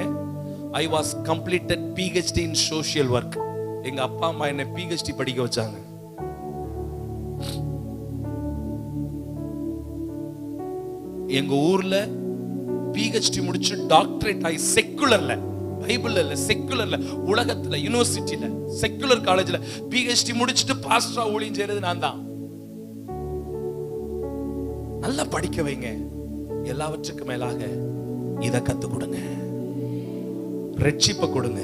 I was completed PhD in social work. எங்க அப்பா அம்மா என்ன PhD படிக்க வச்சாங்க. எங்க ஊர்ல PhD முடிச்சு டாக்டரேட் ஆகி செக்குலர்ல, பைபிள்ல இல்ல, செக்குலர்ல, உலகத்துல யூனிவர்சிட்டியில செக்குலர் காலேஜ்ல PhD முடிச்சுட்டு பாஸ்டரா ஊழியம் செய்யறது நான் தான். நல்லா படிக்க வைங்க. எல்லாவற்றுக்கும் மேலாக இத கத்து கொடுங்க, ரட்சிப்பை கொடுங்க,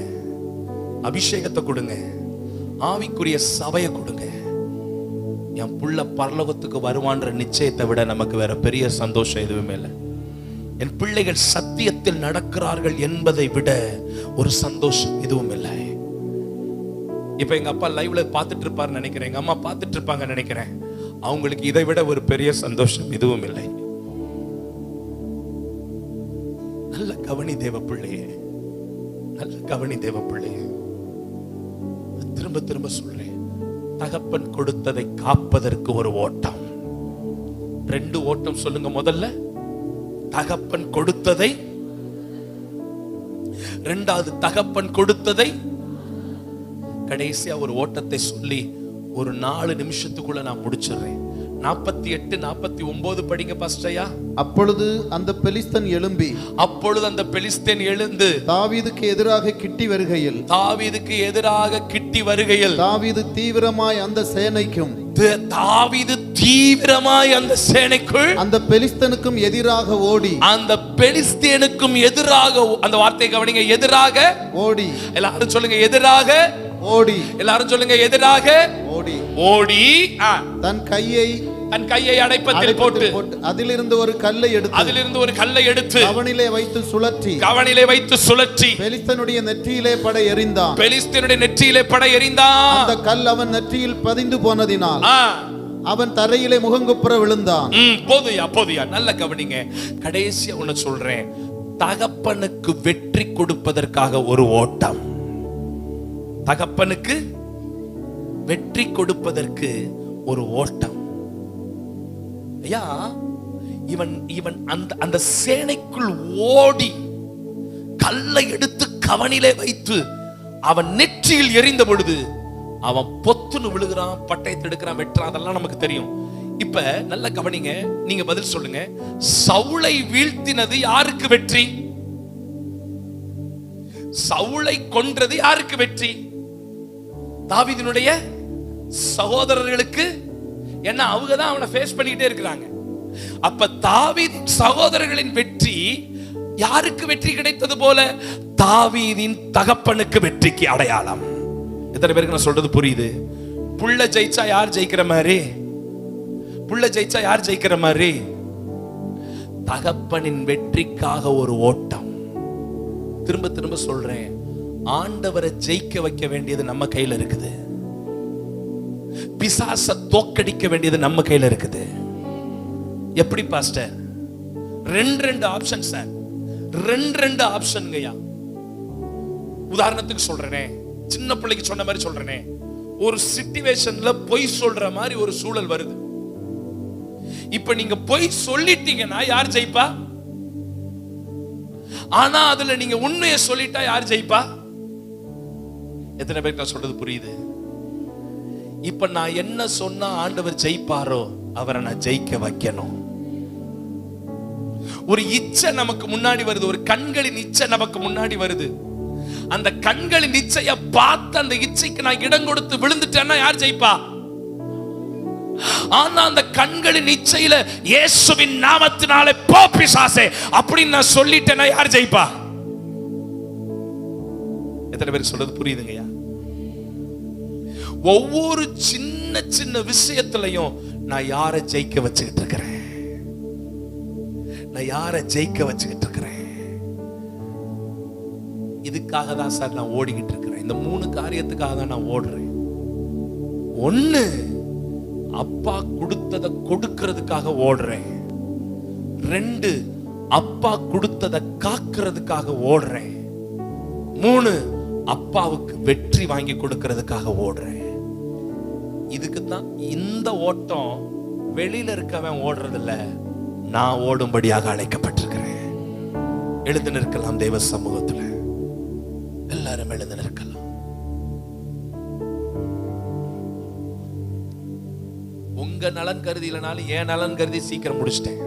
அபிஷேகத்தை கொடுங்க, ஆவிக்குரிய சபையை கொடுங்க. என் புள்ள பரலோகத்துக்கு வருவான்ற நிச்சயத்தை விட நமக்கு வேற பெரிய சந்தோஷம் எதுவுமே இல்லை. என் பிள்ளைகள் சத்தியத்தில் நடக்கிறார்கள் என்பதை விட ஒரு சந்தோஷம் எதுவும் இல்லை. இப்ப எங்க அப்பா லைவ்ல பார்த்துட்டு இருப்பாரு நினைக்கிறேன், எங்க அம்மா பார்த்துட்டு இருப்பாங்க நினைக்கிறேன். அவங்களுக்கு இதை விட ஒரு பெரிய சந்தோஷம் எதுவும் இல்லை. நல்ல கவனி தேவ பிள்ளையே, நல்ல கவனி தேவ பிள்ளையே. திரும்ப திரும்ப சொல்றேன், தகப்பன் கொடுத்ததை காப்பதற்கு ஒரு ஓட்டம். 2 ஓட்டம் சொல்லுங்க. முதல்ல தகப்பன் கொடுத்ததை, 2வது தகப்பன் கொடுத்ததை, கடைசியா ஒரு ஓட்டத்தை சொல்லி ஒரு 4 நிமிஷத்துக்குள்ள நான் முடிச்சிடுறேன். 48 49 படிங்க பாஸ்டர்யா. அப்பொழுது அந்த பெலிஸ்தன் எழும்பி அப்பொழுது அந்த பெலிஸ்தேன் எழுந்து தாவீதுக்கு எதிராக கிட்டி வருகையில் தாவீதுக்கு எதிராக கிட்டி வருகையில் தாவீது தீவிரமாய் அந்த சேனைக்கும் தாவீது தீவிரமாய் அந்த சேனைக்குள் அந்த பெலிஸ்தனுக்கும் எதிராக ஓடி அந்த பெலிஸ்தேனுக்கும் எதிராக, அந்த வார்த்தையை கவனிங்க, எதிராக ஓடி. எல்லாரும் சொல்லுங்க எதிராக ஓடி. எல்லாரும் சொல்லுங்க எதிராக ஓடி. ஓடி தன் கையை அடைப்பத்தில் போட்டு அதிலிருந்து ஒரு கல்லை எடுத்து கவனிலே வைத்து சுழற்றி பெலிஸ்தனுடைய நெற்றியிலே பட எறிந்தான். அந்த கல் அவன் நெற்றியில் பதிந்து போனதினால் அவன் தரையிலே முகங்குப்புற விழுந்தான். போதுயா நல்ல கவனிங்க. கடைசியா ஒண்ணு சொல்றேன், தகப்பனுக்கு வெற்றி கொடுப்பதற்காக ஒரு ஓட்டம். தகப்பனுக்கு வெற்றி கொடுப்பதற்கு ஒரு ஓட்டம். ஐயா, இவன் அந்த சேனைக்குள் ஓடி கல்லை எடுத்து கவனிலே வைத்து அவன் நெற்றியில் எறிந்த பொழுது அவன் பொத்துன்னு விழுகிறான், பட்டயத்தை எடுக்கிறான், வெட்டுறான். அதெல்லாம் நமக்கு தெரியும். இப்ப நல்ல கவனிங்க, நீங்க பதில் சொல்லுங்க. சவுலை வீழ்த்தினது யாருக்கு வெற்றி? சவுலை கொன்றது யாருக்கு வெற்றி? தாவீதினுடைய சகோதரர்களுக்கு. என்ன, அவங்க தான் அவனை ஃபேஸ் பண்ணிக்கிட்டே இருக்கிறாங்க. அப்ப தாவீதின் சகோதரர்களின் வெற்றி யாருக்கு வெற்றி கிடைத்தது போல? தாவீதின் தகப்பனுக்கு வெற்றிக்கு அடையாளம். எத்தனை பேருக்கு நான் சொல்றது புரியுது? புள்ள ஜெயிச்சா யார் ஜெயிக்கிற மாதிரி? புள்ள ஜெயிச்சா யார் ஜெயிக்கிற மாதிரி? தகப்பனின் வெற்றிக்காக ஒரு ஓட்டம். திரும்ப திரும்ப சொல்றேன், ஆண்டவரை ஜெயிக்க வைக்க வேண்டியது நம்ம கையில இருக்குது. பிசாச தோக்கடிக்க வேண்டியது நம்ம கையில இருக்குது. எப்படி பாஸ்டர்? ரெண்டு ஆப்ஷன் சார், ரெண்டு ஆப்ஷன்ங்கய்யா. உதாரணத்துக்கு சொல்றேனே, சின்ன பிள்ளைக்கு சொன்ன மாதிரி சொல்றேனே, ஒரு சிச்சுவேஷன்ல பொய் சொல்ற மாதிரி ஒரு சூழல் வருது. இப்ப நீங்க பொய் சொல்லிட்டீங்கன்னா யார் ஜெயிப்பா? ஆனா அதுல நீங்க உண்மையை சொல்லிட்டா யார் ஜெயிப்பா? எத்தனை பேருக்கு நான் சொல்றது புரியுது? இப்ப நான் என்ன சொன்னா ஆண்டவர் ஜெயிப்பாரோ அவரை நான் ஜெயிக்க வைக்கணும். ஒரு இச்சை நமக்கு முன்னாடி வருது, ஒரு கண்களின் இச்சை நமக்கு முன்னாடி வருது. அந்த கண்களின் இச்சையை பார்த்து அந்த இச்சைக்கு நான் இடம் கொடுத்து விழுந்துட்டேன்னா யார் ஜெயிப்பா? ஆனா அந்த கண்களின் இச்சையில இயேசுவின் நாமத்தினாலே போ பிசாசே அப்படின்னு நான் சொல்லிட்டேன்னா யார் ஜெயிப்பா? எத்தனை பேருக்கு சொல்றது புரியுதுங்கய்யா? ஒவ்வொரு சின்ன சின்ன விஷயத்திலையும் நான் யாரை ஜெயிக்க வச்சுக்கிட்டு இருக்கிறேன்? நான் யாரை ஜெயிக்க வச்சுக்கிட்டு இருக்கிறேன்? இதுக்காக தான் சார் நான் ஓடிக்கிட்டு இருக்கிறேன். இந்த 3 காரியத்துக்காக தான் நான் ஓடுறேன். 1, அப்பா கொடுத்ததை கொடுக்கிறதுக்காக ஓடுறேன். 2, அப்பா கொடுத்ததை காக்கிறதுக்காக ஓடுறேன். 3, அப்பாவுக்கு வெற்றி வாங்கி கொடுக்கிறதுக்காக ஓடுறேன். இதுக்கு தான் இந்த ஓட்டம் வெளியில இருக்கவன் ஓடுறதில்ல, நான் ஓடும்படியாக அழைக்கப்பட்டிருக்கிறேன். எழுந்து நிற்கலாம் தேவ சமூகத்துல, எல்லாரும் எழுந்து நிற்கலாம். உங்க நலன் கருதி இல்லைனாலும் என் நலன் கருதி சீக்கிரம் முடிச்சிட்டேன்.